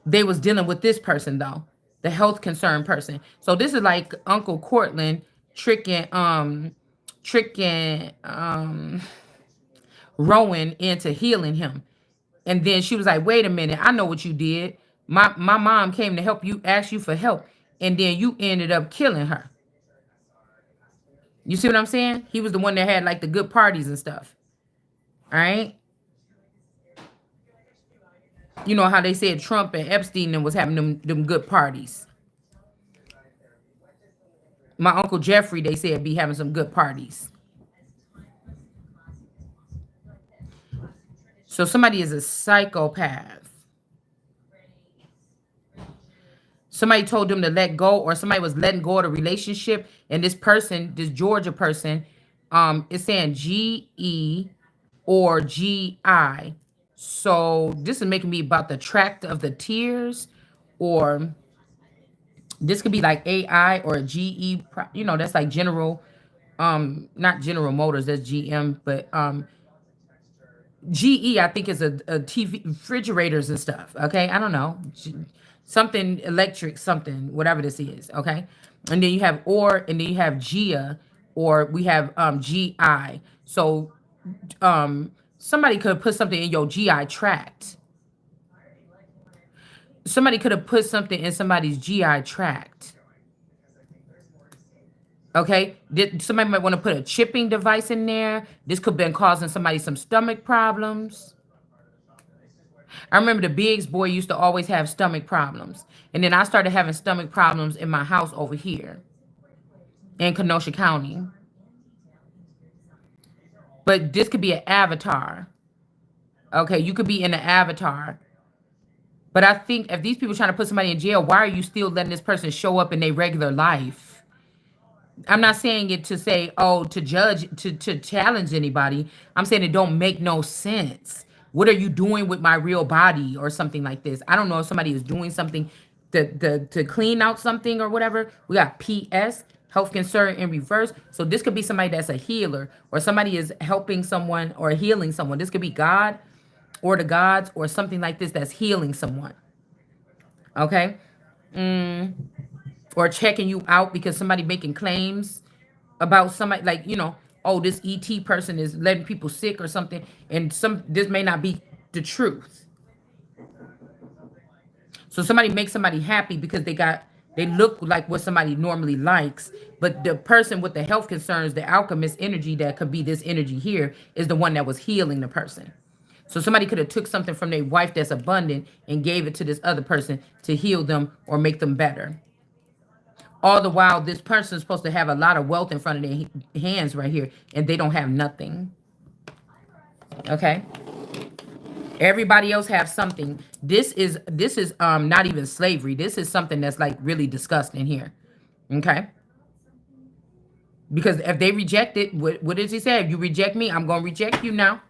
they was dealing with this person though, the health concern person. So this is like Uncle Cortland tricking Rowan into healing him. And then she was like, wait a minute, I know what you did. My mom came to help you, ask you for help, and then you ended up killing her. You see what I'm saying? He was the one that had like the good parties and stuff. All right. You know how they said Trump and Epstein and was having them good parties. My Uncle Jeffrey, they said, be having some good parties. So somebody is a psychopath. Somebody told them to let go, or somebody was letting go of the relationship. And this person, this Georgia person, is saying GE or GI. So this is making me about the tract of the tears, or this could be like AI or GE. That's like General, not General Motors, that's GM, but GE, I think, is a TV, refrigerators and stuff. Okay, I don't know, something electric, something, whatever this is. Okay, and then you have and then you have GIA, or we have GI. So somebody could put something in your GI tract. Somebody could have put something in somebody's GI tract. Okay, somebody might want to put a chipping device in there. This could have been causing somebody some stomach problems. I remember the Biggs boy used to always have stomach problems. And then I started having stomach problems in my house over here in Kenosha County. But this could be an avatar. Okay, you could be in an avatar. But I think if these people trying to put somebody in jail, why are you still letting this person show up in their regular life? I'm not saying it to say, oh, to judge, to challenge anybody. I'm saying it don't make no sense. What are you doing with my real body or something like this? I don't know if somebody is doing something to clean out something or whatever. We got PS, health concern in reverse. So this could be somebody that's a healer, or somebody is helping someone or healing someone. This could be God or the gods or something like this that's healing someone. Okay? Or checking you out because somebody making claims about somebody, like, oh, this ET person is letting people sick or something, and this may not be the truth. So somebody makes somebody happy because they look like what somebody normally likes, but the person with the health concerns, the alchemist energy that could be this energy here, is the one that was healing the person. So somebody could have took something from their wife that's abundant and gave it to this other person to heal them or make them better. All the while, this person is supposed to have a lot of wealth in front of their hands right here, and they don't have nothing. Okay. Everybody else have something. This is not even slavery. This is something that's like really disgusting here. Okay. Because if they reject it, what does he say? If you reject me, I'm gonna reject you now.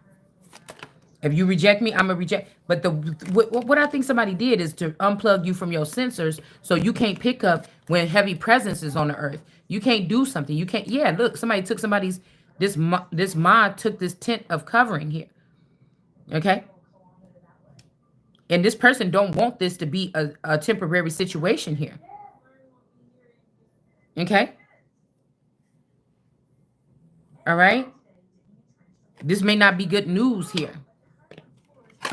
If you reject me, I'm gonna reject. But what I think somebody did is to unplug you from your sensors, so you can't pick up when heavy presence is on the earth. You can't do something. You can't. Yeah, look, somebody took somebody's. This mod took this tent of covering here. Okay. And this person don't want this to be a temporary situation here. Okay. All right. This may not be good news here.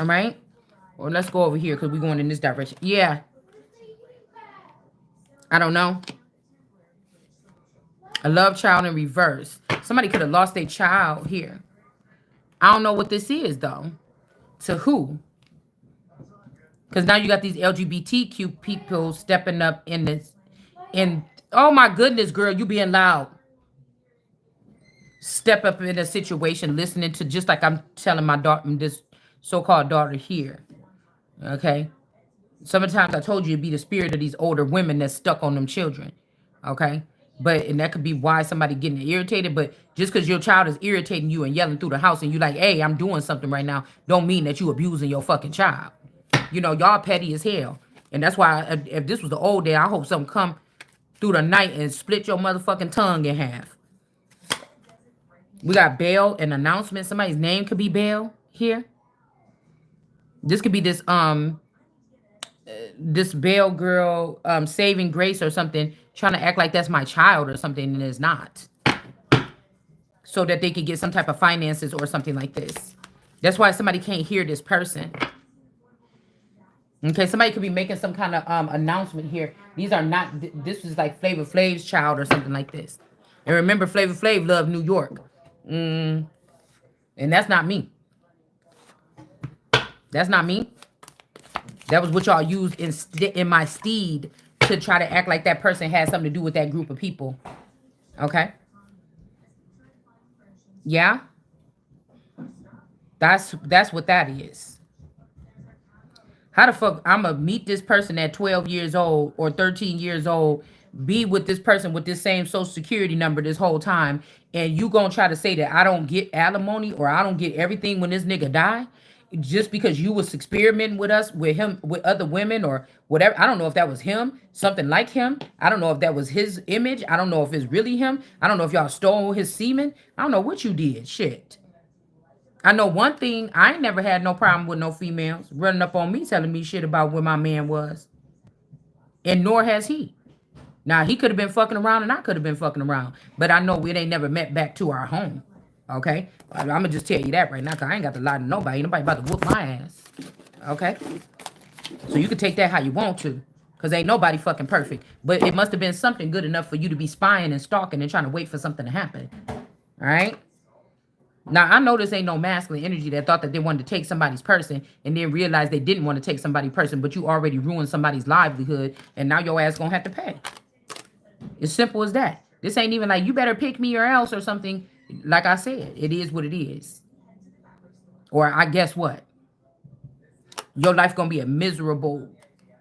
All right. Or let's go over here because we're going in this direction. Yeah. I don't know. A love child in reverse. Somebody could have lost their child here. I don't know what this is, though. To who? Because now you got these LGBTQ people stepping up in this. Oh my goodness, girl, you being loud. Step up in a situation, listening to, just like I'm telling my daughter, this so-called daughter here. Okay. Sometimes I told you it'd be the spirit of these older women that's stuck on them children. Okay. But and that could be why somebody getting irritated. But just because your child is irritating you and yelling through the house and you like, hey, I'm doing something right now, don't mean that you abusing your fucking child. You know, y'all petty as hell. And that's why if this was the old day, I hope something come through the night and split your motherfucking tongue in half. We got bail and announcement. Somebody's name could be bail here. This could be this bail girl saving grace or something, trying to act like that's my child or something, and it's not. So that they could get some type of finances or something like this. That's why somebody can't hear this person. Okay, somebody could be making some kind of announcement here. These are not. This is like Flavor Flav's child or something like this. And remember, Flavor Flav loved New York, and that's not me. That's not me. That was what y'all used in my steed to try to act like that person had something to do with that group of people. Okay. Yeah. That's what that is. How the fuck I'm gonna meet this person at 12 years old or 13 years old, be with this person with this same social security number this whole time, and you gonna try to say that I don't get alimony or I don't get everything when this nigga die? Just because you was experimenting with us, with him, with other women or whatever. I don't know if that was him, something like him. I don't know if that was his image. I don't know if it's really him. I don't know if y'all stole his semen. I don't know what you did. Shit. I know one thing, I ain't never had no problem with no females running up on me telling me shit about where my man was. And nor has he. Now, he could have been fucking around and I could have been fucking around. But I know it ain't never met back to our home. Okay? I'm going to just tell you that right now because I ain't got to lie to nobody. Nobody about to whoop my ass. Okay? So you can take that how you want to. Because ain't nobody fucking perfect. But it must have been something good enough for you to be spying and stalking and trying to wait for something to happen. All right? Now, I know this ain't no masculine energy that thought that they wanted to take somebody's person and then realized they didn't want to take somebody's person, but you already ruined somebody's livelihood and now your ass gonna have to pay. It's simple as that. This ain't even like you better pick me or else or something. Like I said, it is what it is. Or I guess what? Your life gonna be a miserable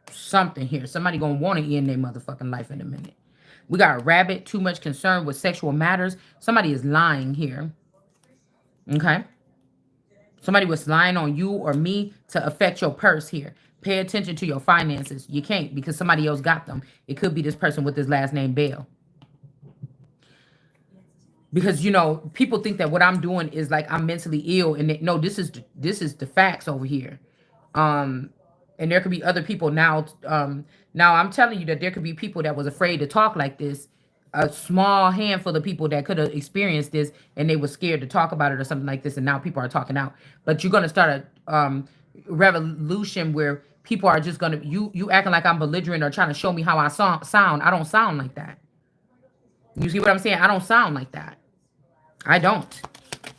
something here. Somebody gonna want to end their motherfucking life in a minute. We got a rabbit, too much concern with sexual matters. Somebody is lying here. Okay. Somebody was lying on you or me to affect your purse here. Pay attention to your finances. You can't because somebody else got them. It could be this person with his last name Bell. Because, you know, people think that what I'm doing is like I'm mentally ill. And no, this is the facts over here. And there could be other people now. Now I'm telling you that there could be people that was afraid to talk like this. A small handful of people that could have experienced this and they were scared to talk about it or something like this. And now people are talking out. But you're going to start a revolution where people are just going to, you acting like I'm belligerent or trying to show me how I sound. I don't sound like that. You see what I'm saying? I don't sound like that. I don't.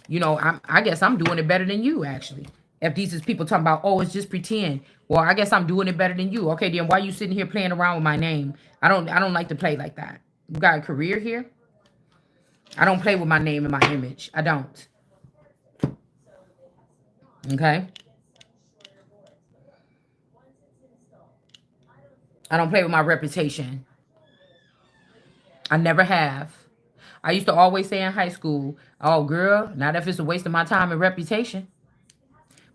You know, I guess I'm doing it better than you, actually. If these is people talking about, oh, it's just pretend. Well, I guess I'm doing it better than you. Okay, then why you sitting here playing around with my name? I don't like to play like that. You got a career here? I don't play with my name and my image. I don't. Okay? I don't play with my reputation. I never have. I used to always say in high school, oh, girl, not if it's a waste of my time and reputation.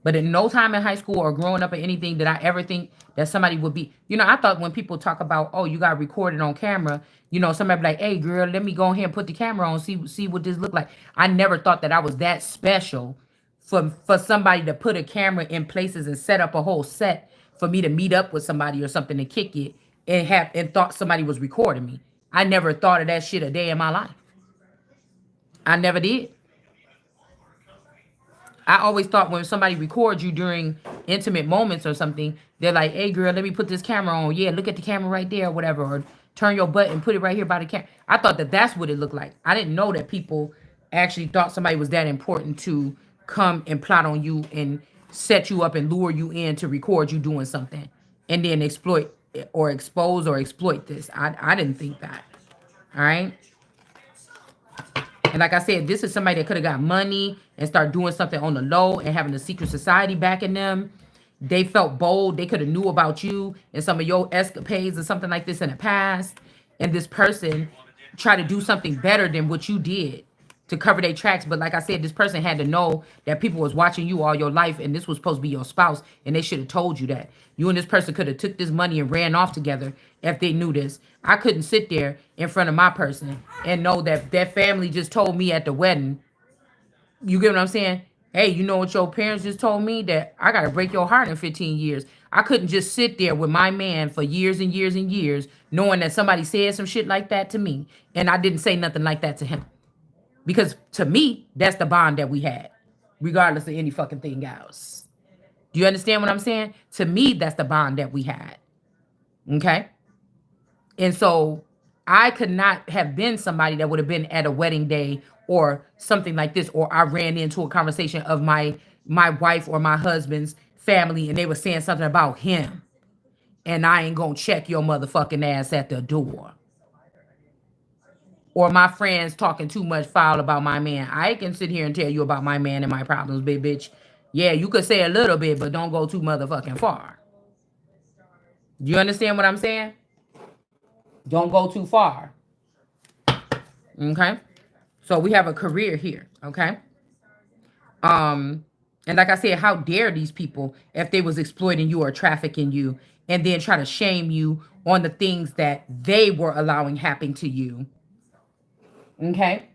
But in no time in high school or growing up or anything did I ever think that somebody would be, you know, I thought when people talk about, oh, you got recorded on camera, you know, somebody be like, hey, girl, let me go ahead and put the camera on, see what this look like. I never thought that I was that special for somebody to put a camera in places and set up a whole set for me to meet up with somebody or something and kick it and thought somebody was recording me. I never thought of that shit a day in my life. I never did. I always thought when somebody records you during intimate moments or something, they're like, hey, girl, let me put this camera on. Yeah, look at the camera right there or whatever. Or turn your butt and put it right here by the camera. I thought that that's what it looked like. I didn't know that people actually thought somebody was that important to come and plot on you and set you up and lure you in to record you doing something and then exploit or expose or exploit this. I didn't think that. All right. And like I said, this is somebody that could have got money and start doing something on the low and having a secret society backing them. They felt bold. They could have knew about you and some of your escapades or something like this in the past. and this person try to do something better than what you did to cover their tracks. But like I said, this person had to know that people was watching you all your life, and this was supposed to be your spouse, and they should have told you that. You and this person could have took this money and ran off together if they knew this. I couldn't sit there in front of my person and know that that family just told me at the wedding. You get what I'm saying? Hey, you know what your parents just told me? That I got to break your heart in 15 years. I couldn't just sit there with my man for years and years and years knowing that somebody said some shit like that to me and I didn't say nothing like that to him. Because to me, that's the bond that we had, regardless of any fucking thing else. Do you understand what I'm saying? To me, that's the bond that we had. Okay? And so I could not have been somebody that would have been at a wedding day or something like this, or I ran into a conversation of my wife or my husband's family and they were saying something about him. And I ain't gonna check your motherfucking ass at the door. Or my friends talking too much foul about my man. I can sit here and tell you about my man and my problems, big bitch. Yeah, you could say a little bit, but don't go too motherfucking far. Do you understand what I'm saying? Don't go too far. Okay? So we have a career here, okay? And like I said, how dare these people if they was exploiting you or trafficking you and then try to shame you on the things that they were allowing happen to you. Okay?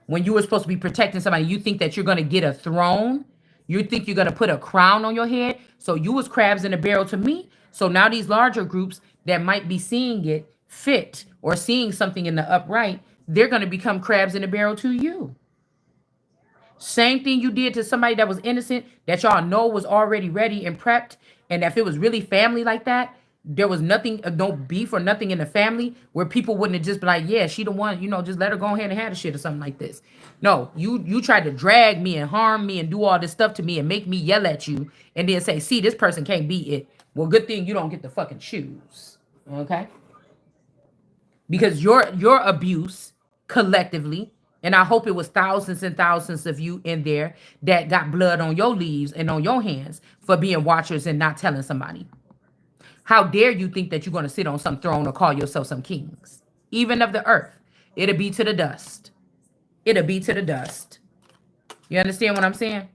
When you were supposed to be protecting somebody, you think that you're going to get a throne. You think you're going to put a crown on your head. So you was crabs in a barrel to me. So now these larger groups that might be seeing it fit or seeing something in the upright, they're going to become crabs in a barrel to you. Same thing you did to somebody that was innocent, that y'all know was already ready and prepped. And if it was really family like that, there was nothing, no beef or nothing in the family where people wouldn't have just been like, yeah, she the one, just let her go ahead and have the shit or something like this. No, you tried to drag me and harm me and do all this stuff to me and make me yell at you and then say, see, this person can't beat it. Well, good thing you don't get the fucking shoes. Okay? Because your abuse collectively, and I hope it was thousands and thousands of you in there that got blood on your leaves and on your hands for being watchers and not telling somebody. How dare you think that you're going to sit on some throne or call yourself some kings, even of the earth? It'll be to the dust. It'll be to the dust. You understand what I'm saying?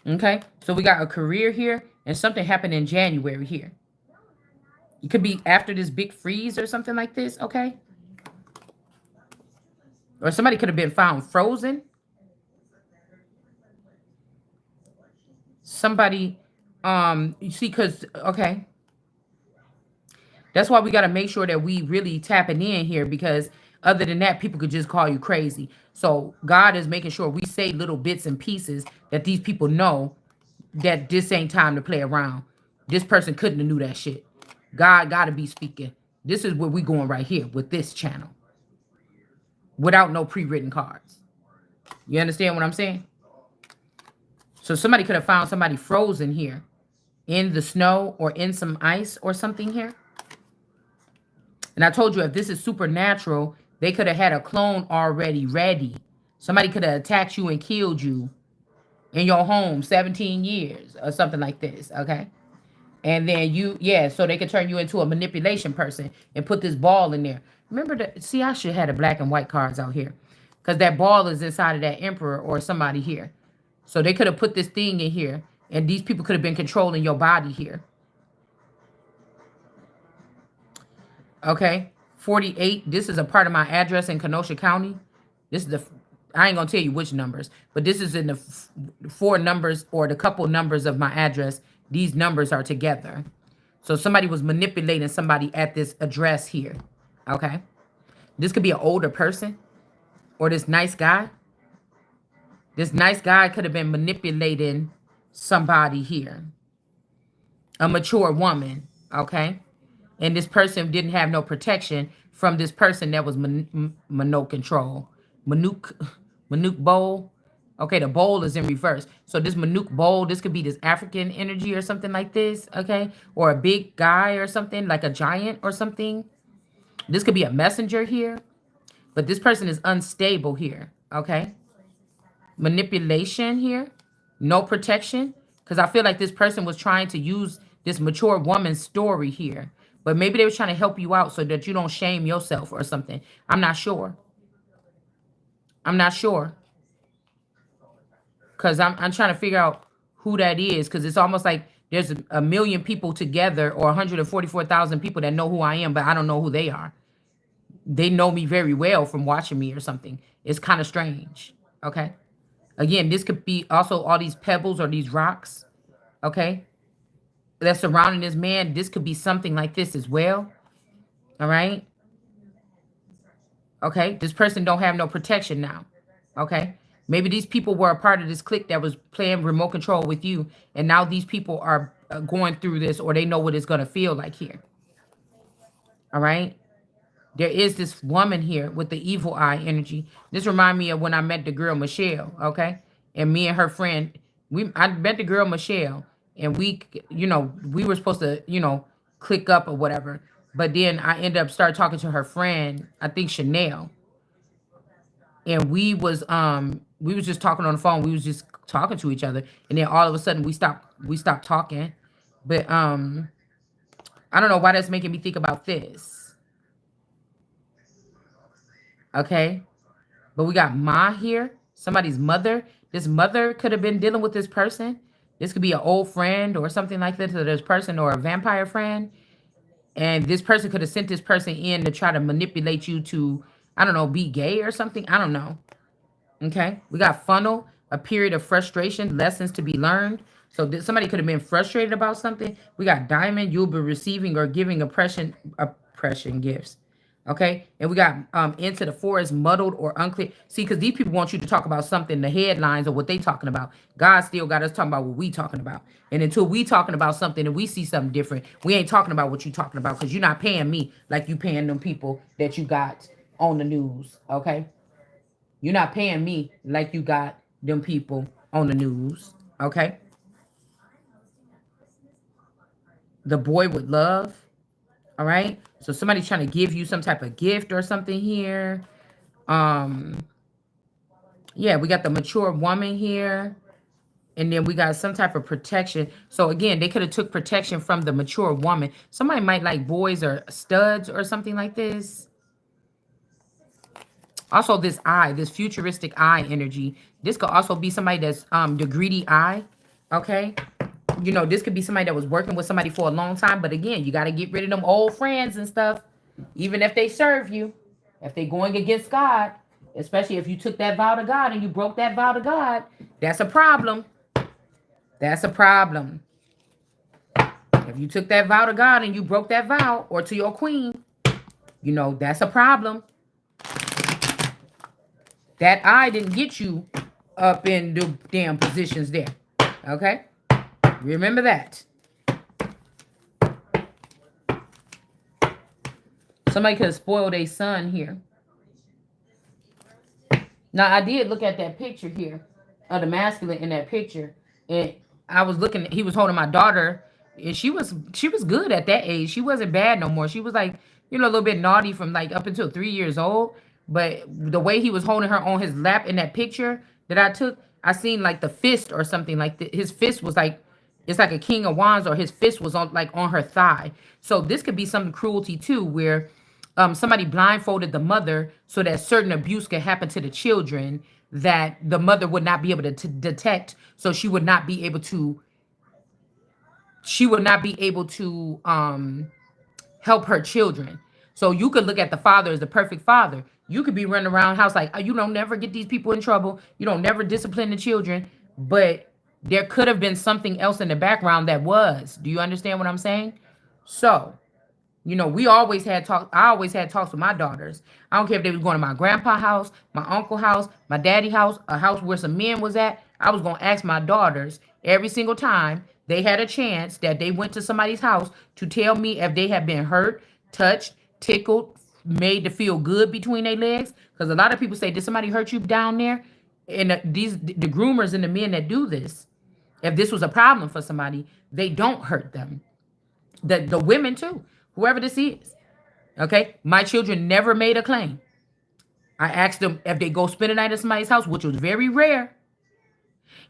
Okay. So we got a career here and something happened in January here. It could be after this big freeze or something like this. Okay. Or somebody could have been found frozen. Somebody, you see, because, okay. That's why we got to make sure that we really tapping in here, because other than that, people could just call you crazy. So God is making sure we say little bits and pieces that these people know that this ain't time to play around. This person couldn't have knew that shit. God got to be speaking. This is where we going right here with this channel. Without no pre-written cards. You understand what I'm saying? So somebody could have found somebody frozen here in the snow or in some ice or something here. And I told you, if this is supernatural, they could have had a clone already ready. Somebody could have attacked you and killed you in your home 17 years or something like this, okay? And then so they could turn you into a manipulation person and put this ball in there. Remember that? See, I should have had the black and white cards out here, because that ball is inside of that emperor or somebody here. So they could have put this thing in here, and these people could have been controlling your body here. Okay, 48. This is a part of my address in Kenosha County. This is I ain't gonna tell you which numbers, but this is in the four numbers or the couple numbers of my address. These numbers are together. So somebody was manipulating somebody at this address here. Okay. This could be an older person or this nice guy. This nice guy could have been manipulating somebody here. A mature woman. Okay. And this person didn't have no protection from this person that was Manuk control. Manuk bowl. Okay, the bowl is in reverse. So this Manuk bowl, this could be this African energy or something like this, okay? Or a big guy or something, like a giant or something. This could be a messenger here. But this person is unstable here, okay? Manipulation here. No protection. Because I feel like this person was trying to use this mature woman's story here. But maybe they was trying to help you out so that you don't shame yourself or something. I'm not sure. I'm not sure. Because I'm trying to figure out who that is. Because it's almost like there's a million people together or 144,000 people that know who I am, but I don't know who they are. They know me very well from watching me or something. It's kind of strange. Okay. Again, this could be also all these pebbles or these rocks. Okay. That's surrounding this man. This could be something like this as well. All right. Okay. This person don't have no protection now. Okay. Maybe these people were a part of this clique that was playing remote control with you. And now these people are going through this or they know what it's going to feel like here. All right. There is this woman here with the evil eye energy. This remind me of when I met the girl Michelle, okay? And me and her friend, I met the girl Michelle, and we were supposed to, click up or whatever. But then I ended up start talking to her friend, I think Chanel, and we was just talking on the phone. We was just talking to each other, and then all of a sudden we stopped talking. But I don't know why that's making me think about this. Okay. But we got Ma here, somebody's mother. This mother could have been dealing with this person. This could be an old friend or something like that to this person or a vampire friend. And this person could have sent this person in to try to manipulate you to, I don't know, be gay or something. I don't know. Okay. We got funnel, a period of frustration, lessons to be learned. So somebody could have been frustrated about something. We got diamond, you'll be receiving or giving oppression gifts. Okay. And we got into the forest, muddled or unclear. See, because these people want you to talk about something, the headlines or what they talking about. God still got us talking about what we talking about. And until we talking about something and we see something different, we ain't talking about what you talking about because you're not paying me like you paying them people that you got on the news. Okay. You're not paying me like you got them people on the news. Okay. The boy with love. All right. So somebody's trying to give you some type of gift or something here. Um, yeah, we got the mature woman here. And then we got some type of protection. So again, they could have took protection from the mature woman. Somebody might like boys or studs or something like this. Also, this eye, this futuristic eye energy. This could also be somebody that's the greedy eye. Okay. This could be somebody that was working with somebody for a long time. But again, you got to get rid of them old friends and stuff. Even if they serve you. If they're going against God. Especially if you took that vow to God and you broke that vow to God. That's a problem. That's a problem. If you took that vow to God and you broke that vow or to your queen, that's a problem. That eye didn't get you up in the damn positions there. Okay? Remember that. Somebody could have spoiled a son here. Now, I did look at that picture here of the masculine in that picture. And I was looking, he was holding my daughter. And she was good at that age. She wasn't bad no more. She was like, a little bit naughty from like up until 3 years old. But the way he was holding her on his lap in that picture that I took, I seen like the fist or something like his fist was like, it's like a king of wands or his fist was on her thigh. So this could be some cruelty too, where somebody blindfolded the mother so that certain abuse could happen to the children that the mother would not be able to detect. So she would not be able to help her children. So you could look at the father as the perfect father. You could be running around the house like, you don't never get these people in trouble. You don't never discipline the children. But there could have been something else in the background that was. Do you understand what I'm saying? So, we always had talk. I always had talks with my daughters. I don't care if they was going to my grandpa's house, my uncle's house, my daddy's house, a house where some men was at. I was going to ask my daughters every single time they had a chance that they went to somebody's house to tell me if they had been hurt, touched, tickled, made to feel good between their legs. Because a lot of people say, did somebody hurt you down there? And the groomers and the men that do this, if this was a problem for somebody, they don't hurt them. The women too, whoever this is. Okay. My children never made a claim. I asked them if they go spend a night at somebody's house, which was very rare.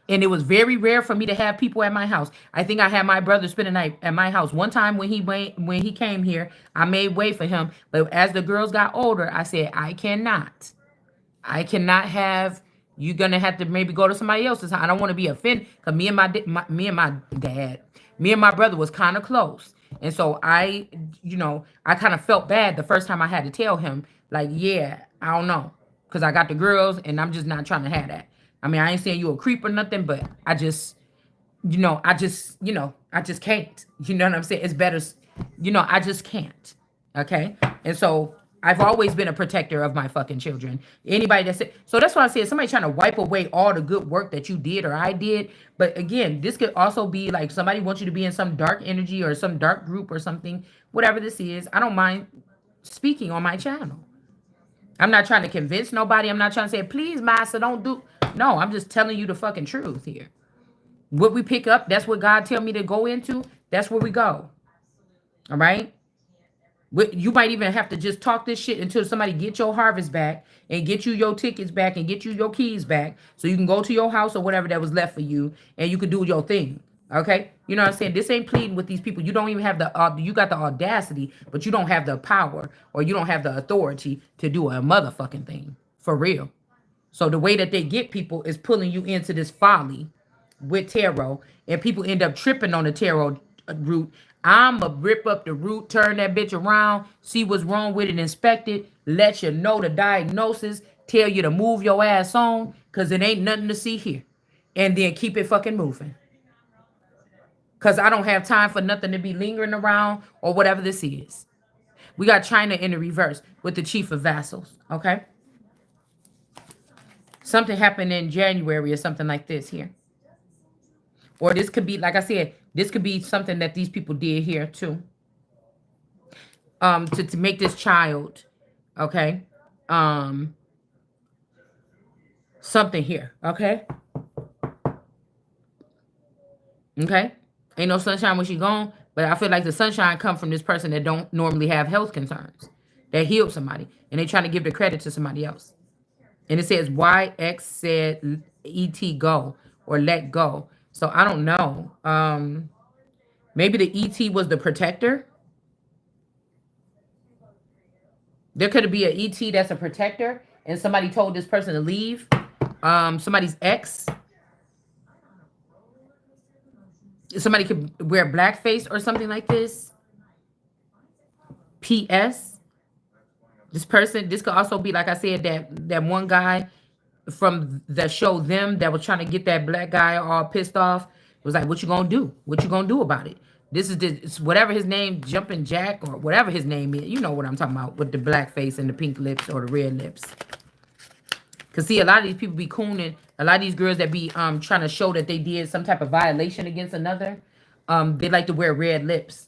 And it was very rare for me to have people at my house. I think I had my brother spend the night at my house. One time when he came here, I made way for him. But as the girls got older, I said, I cannot have. You're gonna have to maybe go to somebody else's house. I don't want to be offended because me and my dad, me and my brother was kind of close, and so I kind of felt bad the first time I had to tell him, like, yeah, I don't know, because I got the girls and I'm just not trying to have that. I mean, I ain't saying you a creep or nothing, but I just can't. You know what I'm saying? It's better, I just can't. Okay. And so I've always been a protector of my fucking children. Anybody that said, so that's why I said somebody trying to wipe away all the good work that you did or I did. But again, this could also be like somebody wants you to be in some dark energy or some dark group or something, whatever this is. I don't mind speaking on my channel. I'm not trying to convince nobody. I'm not trying to say, please, master, don't do. No, I'm just telling you the fucking truth here. What we pick up, that's what God tell me to go into. That's where we go. All right. You might even have to just talk this shit until somebody get your harvest back and get you your tickets back and get you your keys back so you can go to your house or whatever that was left for you and you can do your thing. Okay? You know what I'm saying? This ain't pleading with these people. You don't even have you got the audacity, but you don't have the power or you don't have the authority to do a motherfucking thing. For real. So the way that they get people is pulling you into this folly with tarot, and people end up tripping on the tarot root. I'ma rip up the root, turn that bitch around, see what's wrong with it, inspect it, let you know the diagnosis, tell you to move your ass on, cause it ain't nothing to see here. And then keep it fucking moving. Cause I don't have time for nothing to be lingering around or whatever this is. We got China in the reverse with the chief of vassals. Okay. Something happened in January or something like this here. Or this could be, like I said, this could be something that these people did here too. To make this child, okay, something here, okay, okay. Ain't no sunshine when she gone, but I feel like the sunshine come from this person that don't normally have health concerns, that healed somebody, and they trying to give the credit to somebody else. And it says YX said ET go or let go. So I don't know. Maybe the ET was the protector. There could be an ET that's a protector, and somebody told this person to leave. Somebody's ex. Somebody could wear blackface or something like this. P.S. This person, this could also be, like I said, that one guy from the show Them that was trying to get that black guy all pissed off. It was like, what you gonna do? What you gonna do about it? This is it's whatever his name, Jumping Jack or whatever his name is. You know what I'm talking about with the black face and the pink lips or the red lips. Cause see, a lot of these people be cooning. A lot of these girls that be trying to show that they did some type of violation against another, they like to wear red lips.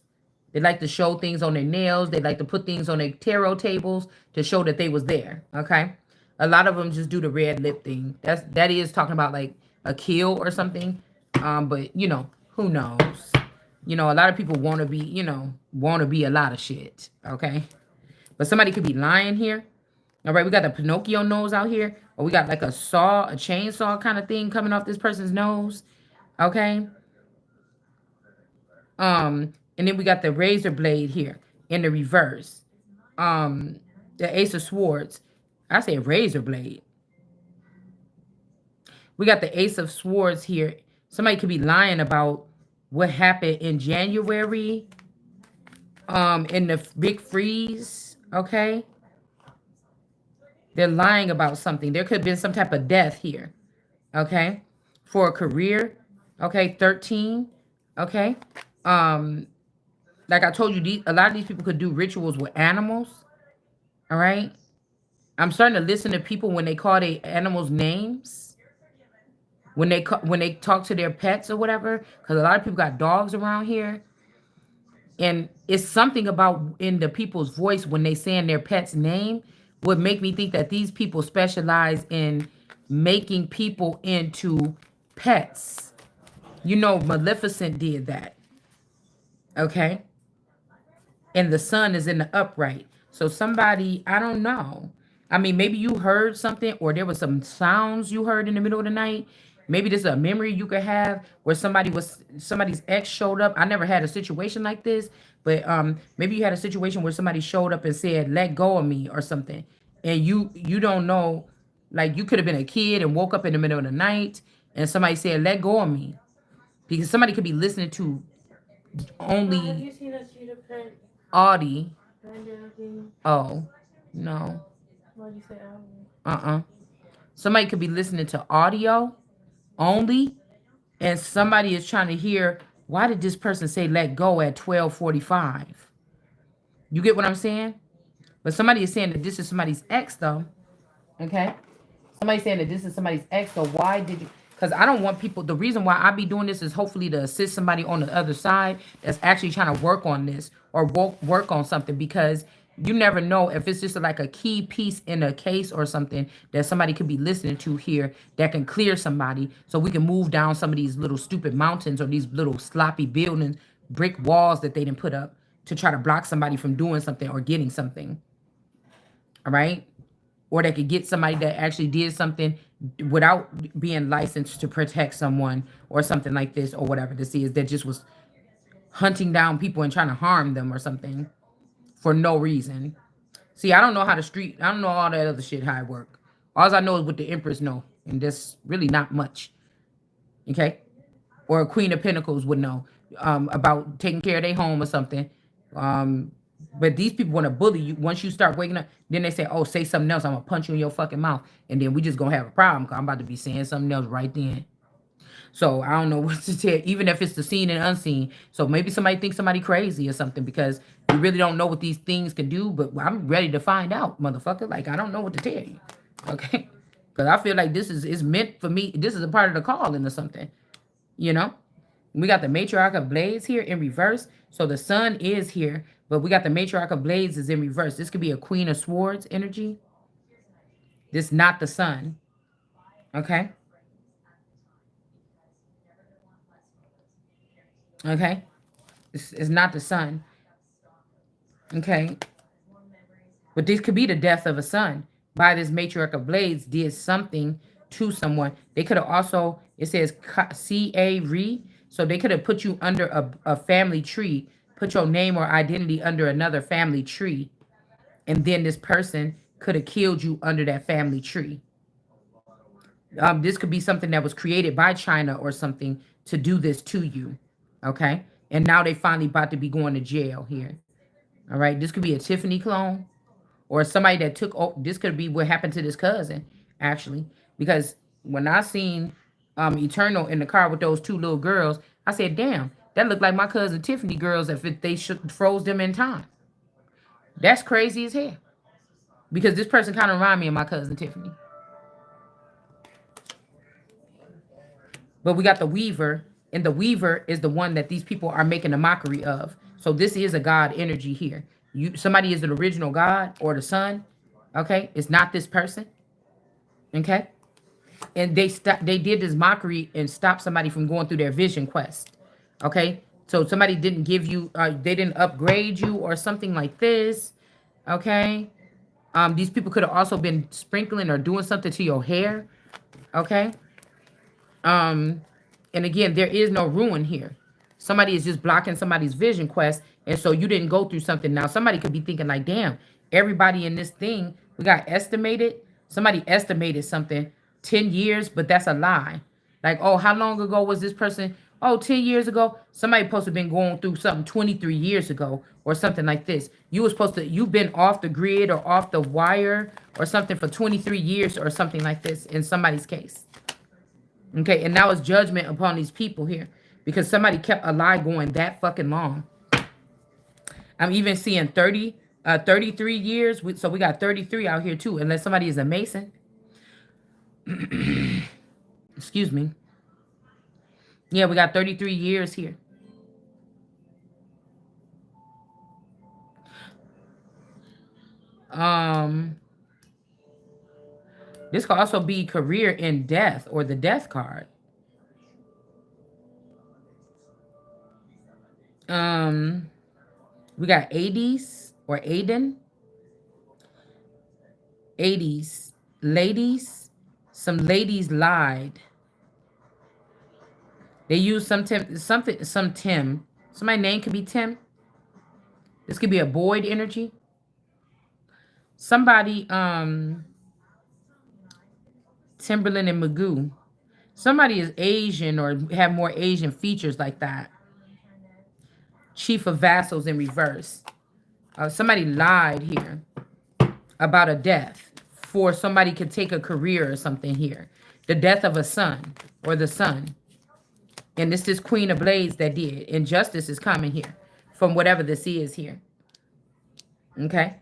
They like to show things on their nails. They like to put things on their tarot tables to show that they was there. Okay. A lot of them just do the red lip thing. That is talking about like a kill or something. But who knows? A lot of people want to be a lot of shit. Okay. But somebody could be lying here. All right, we got the Pinocchio nose out here. Or we got like a chainsaw kind of thing coming off this person's nose. Okay. And then we got the razor blade here in the reverse. The Ace of Swords. I say razor blade. We got the Ace of Swords here. Somebody could be lying about what happened in January. In the big freeze. Okay. They're lying about something. There could have been some type of death here. Okay. For a career. Okay. 13. Okay. Like I told you, a lot of these people could do rituals with animals. All right. I'm starting to listen to people when they call their animals names. When they talk to their pets or whatever. Because a lot of people got dogs around here. And it's something about in the people's voice when they saying their pet's name would make me think that these people specialize in making people into pets. Maleficent did that. Okay. And the sun is in the upright. So somebody, I don't know. I mean, maybe you heard something or there was some sounds you heard in the middle of the night Maybe this is a memory you could have where somebody's ex showed up. I never had a situation like this, but maybe you had a situation where somebody showed up and said, "Let go of me" or something, and you don't know, like you could have been a kid and woke up in the middle of the night and somebody said, "Let go of me," because somebody could be listening to Have only you seen a cheetah print Audie. bandana thing? Oh, no. Why'd you say album? Uh-uh. Somebody could be listening to audio only, and somebody is trying to hear, why did this person say let go at 12:45? You get what I'm saying? But somebody is saying that this is somebody's ex, though. Okay? Somebody saying that this is somebody's ex, so why did you? Because I don't want people. The reason why I be doing this is hopefully to assist somebody on the other side that's actually trying to work on this or work on something. Because you never know if it's just like a key piece in a case or something that somebody could be listening to here that can clear somebody, so we can move down some of these little stupid mountains or these little sloppy buildings, brick walls that they didn't put up to try to block somebody from doing something or getting something. All right, or they could get somebody that actually did something without being licensed to protect someone or something like this or whatever this is, that just was hunting down people and trying to harm them or something for no reason. See, I don't know how the street, I don't know all that other shit how it work. All I know is what the Empress know, and that's really not much. Okay, or a Queen of Pentacles would know about taking care of their home or something. Um, but these people want to bully you. Once you start waking up, then they say, "Oh, say something else. I'm gonna punch you in your fucking mouth," and then we just gonna have a problem. Cause I'm about to be saying something else right then. So I don't know what to tell, even if it's the seen and unseen. So maybe somebody thinks somebody crazy or something because we really don't know what these things can do. But I'm ready to find out, motherfucker. Like I don't know what to tell you, okay? Because I feel like this is meant for me. This is a part of the calling or something, you know. We got the matriarch of blades here in reverse. So the sun is here, but we got the matriarch of blades is in reverse. This could be a queen of swords energy. This not the sun. Okay. Okay. It's not the sun. Okay. But this could be the death of a son by this matriarch of blades did something to someone. They could have also, it says CA re. So they could have put you under a family tree, put your name or identity under another family tree. And then this person could have killed you under that family tree. This could be something that was created by China or something to do this to you. Okay. And now they finally about to be going to jail here. All right. This could be a Tiffany clone or somebody that took. Oh, this could be what happened to this cousin, actually. Because when I seen Eternal in the car with those two little girls, I said, damn, that looked like my cousin Tiffany girls if they froze them in time. That's crazy as hell. Because this person kind of remind me of my cousin Tiffany. But we got the Weaver, and the Weaver is the one that these people are making a mockery of. So this is a God energy here. Somebody is an original God or the sun. Okay, it's not this person. Okay, and they did this mockery and stopped somebody from going through their vision quest. Okay, so somebody didn't give you, they didn't upgrade you or something like this. Okay, these people could have also been sprinkling or doing something to your hair. Okay, Um, and again, there is no ruin here. Somebody is just blocking somebody's vision quest, and so you didn't go through something. Now, somebody could be thinking like, "Damn, everybody in this thing, we got estimated. Somebody estimated something 10 years, but that's a lie. Like, oh, how long ago was this person? Oh, 10 years ago. Somebody supposed to have been going through something 23 years ago or something like this. You were supposed to, you've been off the grid or off the wire or something for 23 years or something like this in somebody's case. Okay, and now it's judgment upon these people here because somebody kept a lie going that fucking long. I'm even seeing 33 years. So we got 33 out here too, unless somebody is a Mason. Excuse me. Yeah, we got 33 years here. Um, this could also be career in death or the death card. Um, we got 80s or Aiden. 80s. Ladies. Some ladies lied. They use some Tim, something, some Tim. Somebody's name could be Tim. This could be a Boyd energy. Somebody, Timberland and Magoo. Somebody is Asian or have more Asian features like that. Chief of Vassals in reverse. Somebody lied here about a death for somebody could take a career or something here. The death of a son or the son. And this is Queen of Blades that did. Injustice is coming here from whatever this is here. Okay?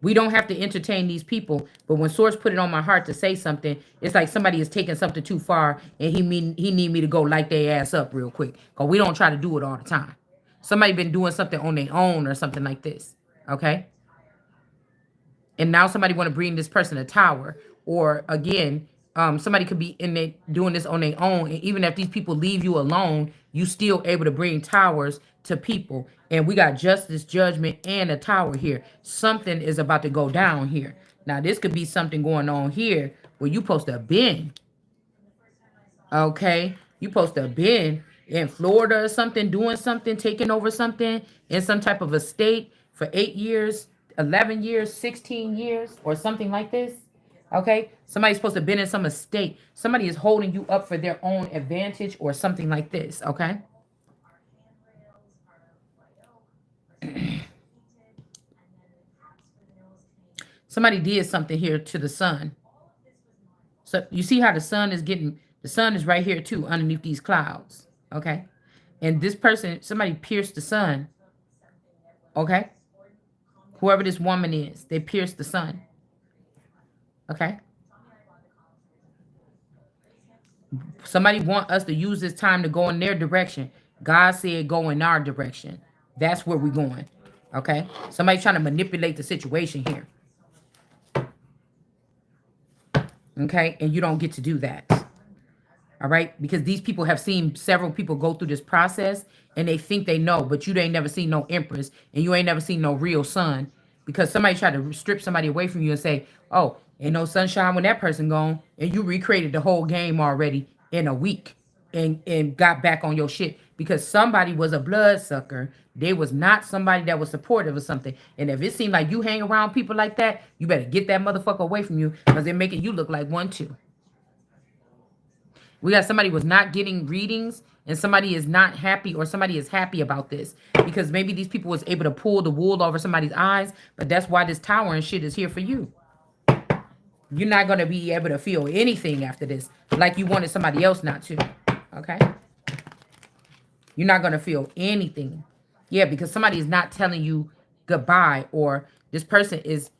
We don't have to entertain these people, but when Source put it on my heart to say something, it's like somebody is taking something too far and he need me to go light their ass up real quick. Because we don't try to do it all the time. Somebody been doing something on their own or something like this. Okay? And now somebody want to bring this person a tower. Or again, somebody could be in there doing this on their own. And even if these people leave you alone, you still able to bring towers to people. And we got justice, judgment, and a tower here. Something is about to go down here. Now, this could be something going on here where you supposed to have been. Okay? You supposed to have been in Florida or something, doing something, taking over something in some type of a state for 8 years, 11 years, 16 years, or something like this. Okay? Somebody's supposed to have been in some estate. Somebody is holding you up for their own advantage or something like this. Okay? Somebody did something here to the sun. So you see how the sun is right here too, underneath these clouds. Okay? And this person, somebody pierced the sun. Okay? Whoever this woman is, they pierced the sun. Okay? Somebody want us to use this time to go in their direction. God said go in our direction. That's where we're going. Okay? Somebody trying to manipulate the situation here. Okay? And you don't get to do that. All right? Because these people have seen several people go through this process and they think they know, but you ain't never seen no Empress and you ain't never seen no real sun. Because somebody tried to strip somebody away from you and say, oh, ain't no sunshine when that person gone. And you recreated the whole game already in a week and got back on your shit. Because somebody was a bloodsucker. They was not somebody that was supportive of something. And if it seemed like you hang around people like that, you better get that motherfucker away from you because they're making you look like one too. We got somebody was not getting readings and somebody is not happy or somebody is happy about this because maybe these people was able to pull the wool over somebody's eyes, but that's why this tower and shit is here for you. You're not going to be able to feel anything after this like you wanted somebody else not to. Okay? You're not going to feel anything. Yeah, because somebody is not telling you goodbye or this person is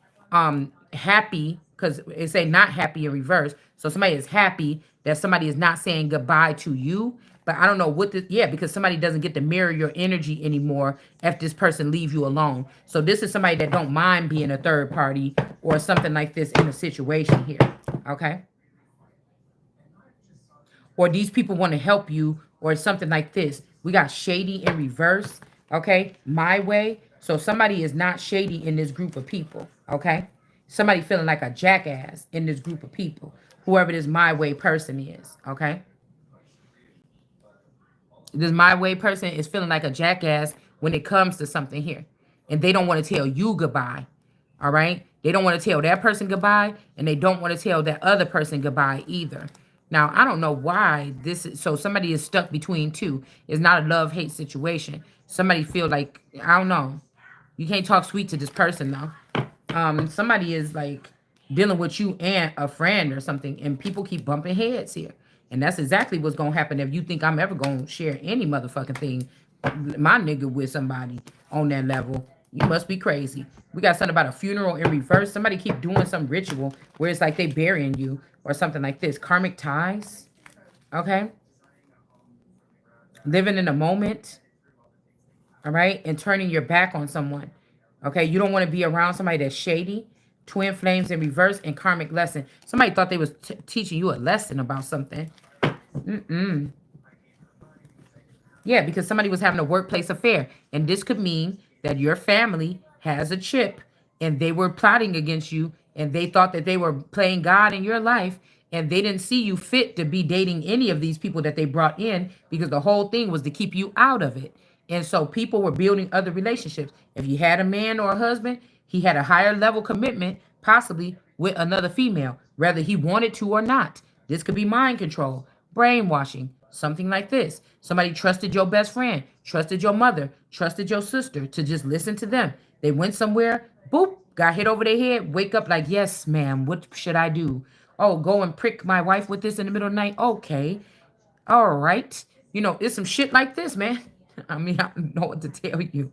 happy because it say not happy in reverse. So somebody is happy that somebody is not saying goodbye to you. But I don't know what this, yeah, because somebody doesn't get to mirror your energy anymore if this person leave you alone. So this is somebody that don't mind being a third party or something like this in a situation here. Okay? Or these people want to help you or something like this. We got shady in reverse. Okay? My way. So somebody is not shady in this group of people. Okay? Somebody feeling like a jackass in this group of people. Whoever this my way person is. Okay? This my way person is feeling like a jackass when it comes to something here. And they don't want to tell you goodbye. All right? They don't want to tell that person goodbye. And they don't want to tell that other person goodbye either. Now, I don't know why this is. So somebody is stuck between two. It's not a love-hate situation. Somebody feel like, I don't know. You can't talk sweet to this person, though. Somebody is like dealing with you and a friend or something. And people keep bumping heads here. And that's exactly what's going to happen if you think I'm ever going to share any motherfucking thing, my nigga, with somebody on that level. You must be crazy. We got something about a funeral in reverse. Somebody keep doing some ritual where it's like they burying you or something like this. Karmic ties. Okay. Living in a moment. All right. And turning your back on someone. Okay. You don't want to be around somebody that's shady. Twin flames in reverse and karmic lesson. Somebody thought they was teaching you a lesson about something. Yeah, because somebody was having a workplace affair. And this could mean that your family has a chip and they were plotting against you and they thought that they were playing God in your life and they didn't see you fit to be dating any of these people that they brought in, because the whole thing was to keep you out of it. And so people were building other relationships. If you had a man or a husband, he had a higher level commitment, possibly with another female, whether he wanted to or not. This could be mind control, brainwashing, something like this. Somebody trusted your best friend, trusted your mother, trusted your sister to just listen to them. They went somewhere, boop, got hit over their head, wake up like, yes, ma'am, what should I do? Oh, go and prick my wife with this in the middle of the night? Okay. All right. You know, it's some shit like this, man. I mean, I don't know what to tell you.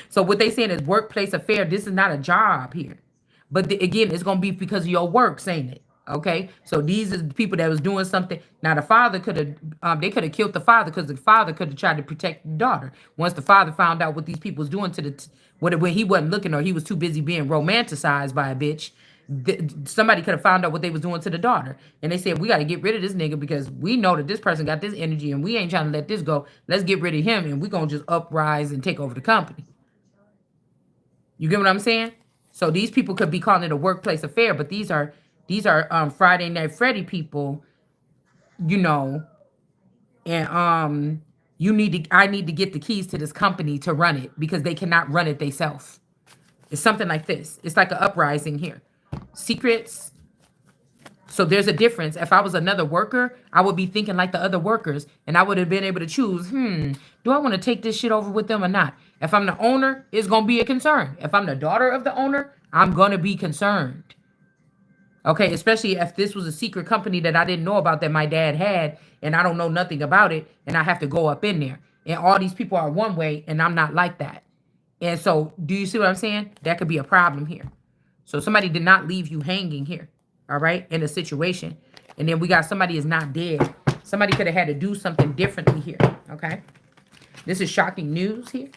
So what they saying is workplace affair. This is not a job here. But again, it's going to be because of your works, ain't it? Okay. So these are the people that was doing something. Now the father could have, they could have killed the father, because the father could have tried to protect the daughter. Once the father found out what these people was doing to when he wasn't looking, or he was too busy being romanticized by a bitch, somebody could have found out what they was doing to the daughter. And they said, we got to get rid of this nigga, because we know that this person got this energy and we ain't trying to let this go. Let's get rid of him, and we're going to just uprise and take over the company. You get what I'm saying? So these people could be calling it a workplace affair, but these are Friday Night Freddy people, you know, and I need to get the keys to this company to run it, because they cannot run it themselves. It's something like this. It's like an uprising here. Secrets. So there's a difference. If I was another worker, I would be thinking like the other workers, and I would have been able to choose, do I want to take this shit over with them or not? If I'm the owner, it's going to be a concern. If I'm the daughter of the owner, I'm going to be concerned. Okay, especially if this was a secret company that I didn't know about, that my dad had, and I don't know nothing about it, and I have to go up in there. And all these people are one way, and I'm not like that. And so, do you see what I'm saying? That could be a problem here. So somebody did not leave you hanging here, all right, in a situation. And then we got somebody is not dead. Somebody could have had to do something differently here, okay? This is shocking news here.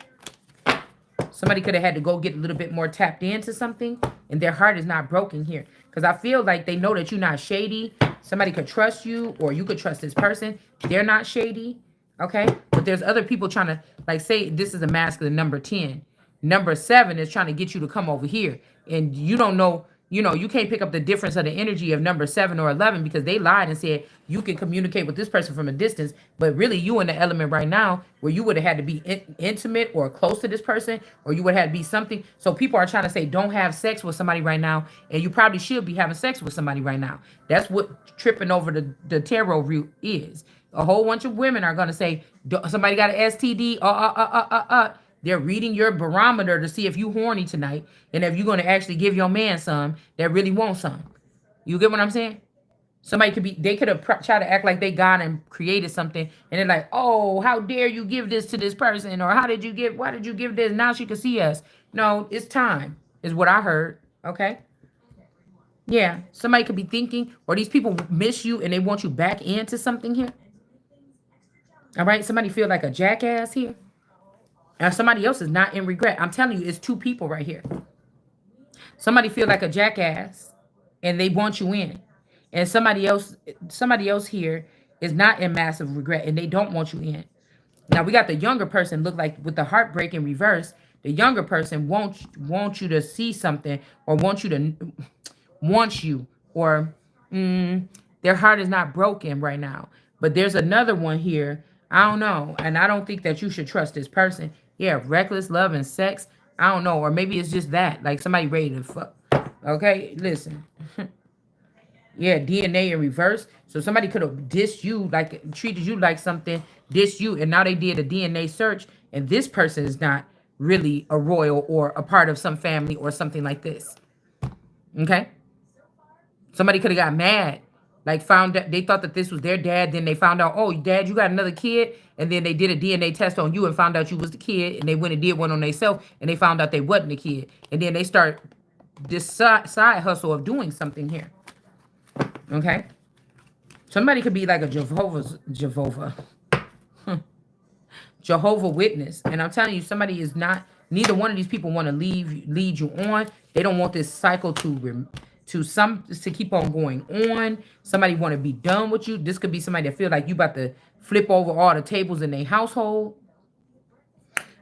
Somebody could have had to go get a little bit more tapped into something, and their heart is not broken here. Because I feel like they know that you're not shady. Somebody could trust you, or you could trust this person. They're not shady, okay? But there's other people trying to, like, say this is a masculine number 10. Number 7 is trying to get you to come over here. And you don't know, you can't pick up the difference of the energy of number 7 or 11, because they lied and said you can communicate with this person from a distance. But really, you in the element right now where you would have had to be intimate or close to this person, or you would have had to be something. So people are trying to say don't have sex with somebody right now, and you probably should be having sex with somebody right now. That's what tripping over the tarot root is. A whole bunch of women are going to say somebody got an STD. They're reading your barometer to see if you horny tonight, and if you're going to actually give your man some that really wants some. You get what I'm saying? They could have tried to act like they got and created something, and they're like, oh, how dare you give this to this person? Or why did you give this? Now she can see us. No, it's time, is what I heard. Okay. Yeah. Somebody could be thinking, or these people miss you and they want you back into something here. All right. Somebody feel like a jackass here. And somebody else is not in regret. I'm telling you, it's 2 people right here. Somebody feel like a jackass and they want you in. And somebody else here is not in massive regret and they don't want you in. Now we got the younger person look like with the heartbreak in reverse. The younger person wants you to see something, or wants you, or their heart is not broken right now. But there's another one here. I don't know. And I don't think that you should trust this person. Yeah, reckless love and sex. I don't know. Or maybe it's just that. Like somebody ready to fuck. Okay, listen. Yeah, DNA in reverse. So somebody could have dissed you, like treated you like something, dissed you, and now they did a DNA search, and this person is not really a royal or a part of some family or something like this. Okay? Somebody could have got mad. Like found out, they thought that this was their dad. Then they found out, oh, dad, you got another kid. And then they did a DNA test on you and found out you was the kid. And they went and did one on themselves and they found out they wasn't the kid. And then they start this side hustle of doing something here. Okay. Somebody could be like a Jehovah Witness. And I'm telling you, somebody is not, neither one of these people want to lead you on. They don't want this cycle to keep on going on. Somebody want to be done with you. This could be somebody that feel like you about to flip over all the tables in their household.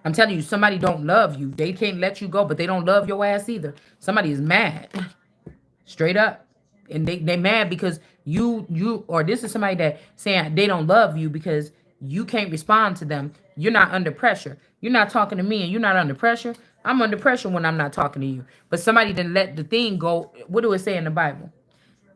I'm telling you, somebody don't love you. They can't let you go, but they don't love your ass either. Somebody is mad. Straight up. and they mad because you or this is somebody that saying they don't love you because you can't respond to them. You're not under pressure. You're not talking to me and you're not under pressure. I'm under pressure when I'm not talking to you. But somebody didn't let the thing go. What do it say in the Bible?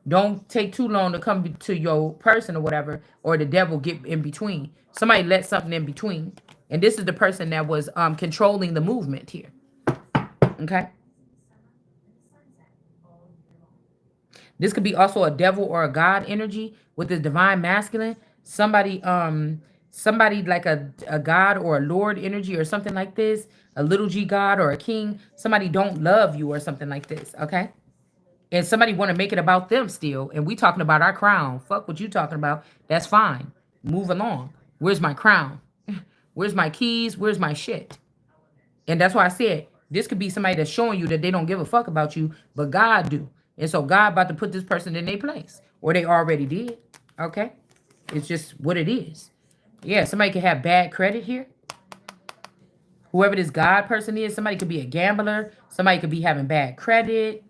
Don't take too long to come to your person or whatever, or the devil get in between. Somebody let something in between. And this is the person that was controlling the movement here. Okay. This could be also a devil or a god energy with the divine masculine. Somebody like a god or a lord energy or something like this, a little g god or a king. Somebody don't love you or something like this, okay? And somebody want to make it about them still. And we talking about our crown. Fuck what you talking about. That's fine. Move along. Where's my crown? Where's my keys? Where's my shit? And that's why I said this could be somebody that's showing you that they don't give a fuck about you, but God do. And so God about to put this person in their place. Or they already did. Okay? It's just what it is. Yeah, somebody could have bad credit here. Whoever this God person is, somebody could be a gambler. Somebody could be having bad credit.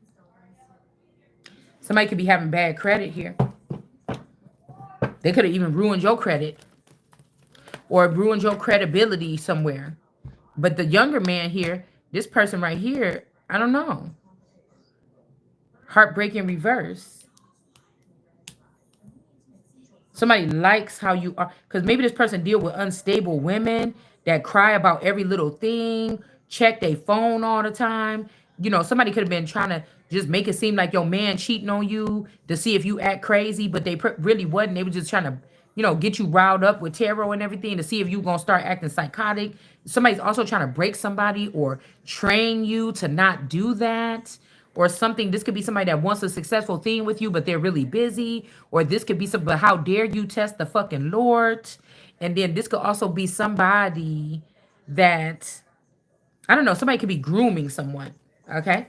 Somebody could be having bad credit here. They could have even ruined your credit or ruined your credibility somewhere. But the younger man here, this person right here, I don't know. Heartbreaking reverse. Somebody likes how you are. Because maybe this person deal with unstable women that cry about every little thing, check their phone all the time. You know, somebody could have been trying to just make it seem like your man cheating on you to see if you act crazy, but they really wasn't. They were just trying to, you know, get you riled up with tarot and everything to see if you going to start acting psychotic. Somebody's also trying to break somebody or train you to not do that. Or something. This could be somebody that wants a successful thing with you, but they're really busy. Or this could be some, but how dare you test the fucking Lord? And then this could also be somebody that, I don't know, somebody could be grooming someone. Okay?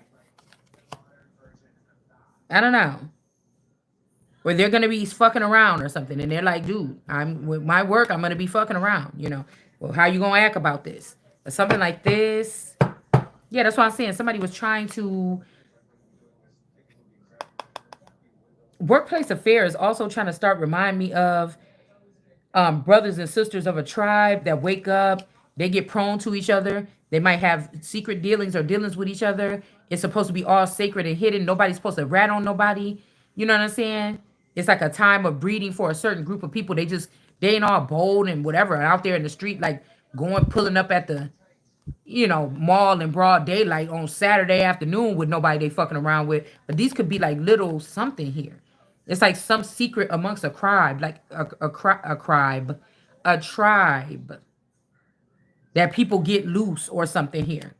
I don't know. Or they're going to be fucking around or something. And they're like, dude, I'm with my work, I'm going to be fucking around. You know, well, how you going to act about this? Or something like this. Yeah, that's what I'm saying. Somebody was trying to. Workplace affairs also trying to start remind me of brothers and sisters of a tribe that wake up, they get prone to each other. They might have secret dealings or dealings with each other. It's supposed to be all sacred and hidden. Nobody's supposed to rat on nobody. You know what I'm saying? It's like a time of breeding for a certain group of people. They ain't all bold and whatever out there in the street, like pulling up at the, mall in broad daylight on Saturday afternoon with nobody they fucking around with. But these could be like little something here. It's like some secret amongst a tribe, like a tribe that people get loose or something here.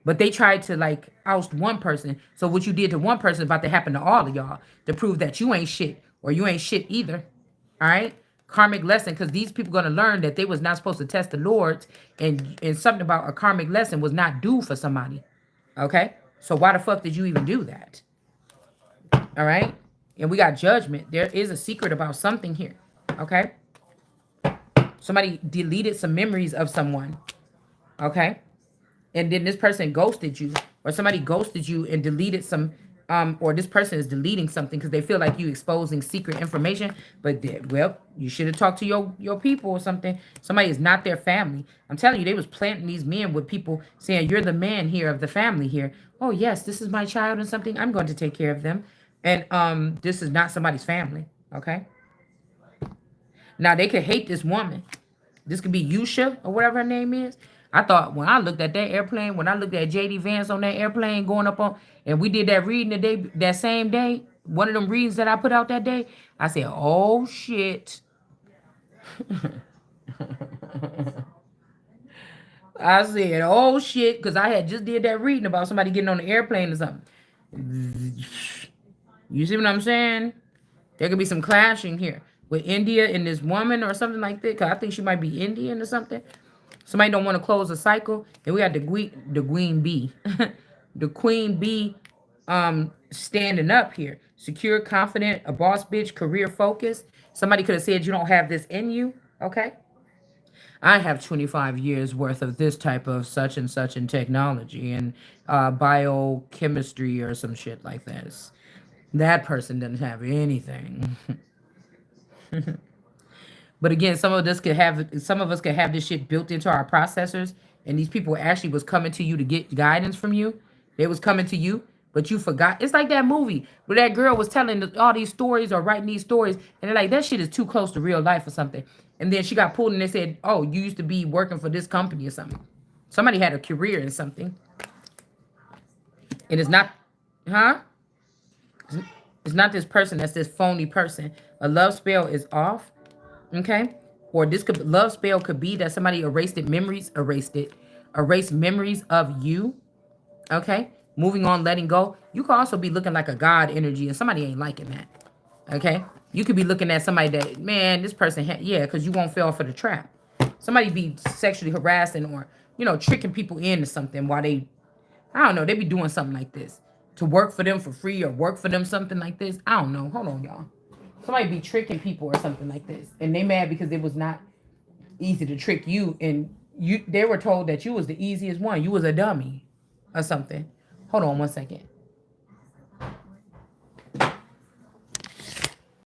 But they tried to like oust one person. So what you did to one person is about to happen to all of y'all to prove that you ain't shit or you ain't shit either. All right? Karmic lesson, because these people going to learn that they was not supposed to test the Lord, and something about a karmic lesson was not due for somebody. Okay? So why the fuck did you even do that? All right? And we got judgment. There is a secret about something here. Okay? Somebody deleted some memories of someone. Okay? And then this person ghosted you, or somebody ghosted you and deleted some, or this person is deleting something because they feel like you exposing secret information. But well, you should have talked to your people or something. Somebody is not their family. I'm telling you, they was planting these men with people saying, you're the man here of the family here. Oh yes, this is my child and something. I'm going to take care of them. And this is not somebody's family. Okay. Now they could hate this woman. This could be Yusha or whatever her name is. I thought when I looked at that airplane, when I looked at JD Vance on that airplane going up on, and we did that reading the day, that same day, one of them readings that I put out that day, I said, oh shit. I said, oh shit, because I had just did that reading about somebody getting on the airplane or something. You see what I'm saying? There could be some clashing here with India and this woman or something like that, because I think she might be Indian or something. Somebody don't want to close a cycle. And we got the queen bee. The queen bee standing up here. Secure, confident, a boss bitch, career focused. Somebody could have said you don't have this in you. Okay. I have 25 years worth of this type of such and such in technology and biochemistry or some shit like this. That person doesn't have anything. But again, some of us could have this shit built into our processors, and these people actually was coming to you to get guidance from you. They was coming to you, but you forgot. It's like that movie where that girl was telling all these stories or writing these stories, and they're like, that shit is too close to real life or something. And then she got pulled, and they said, oh, you used to be working for this company or something. Somebody had a career in something, and it's not, huh? It's not this person. That's this phony person. A love spell is off. Okay, or this could love spell could be that somebody erased memories of you. Okay, moving on, letting go. You could also be looking like a god energy, and somebody ain't liking that. Okay, you could be looking at somebody that, man, this person yeah, because you won't fall for the trap. Somebody be sexually harassing or tricking people into something while they, I don't know, they be doing something like this to work for them for free or work for them something like this. I don't know. Hold on, y'all. Somebody be tricking people or something like this, and they mad because it was not easy to trick you, and they were told that you was the easiest one. You was a dummy or something. Hold on one second.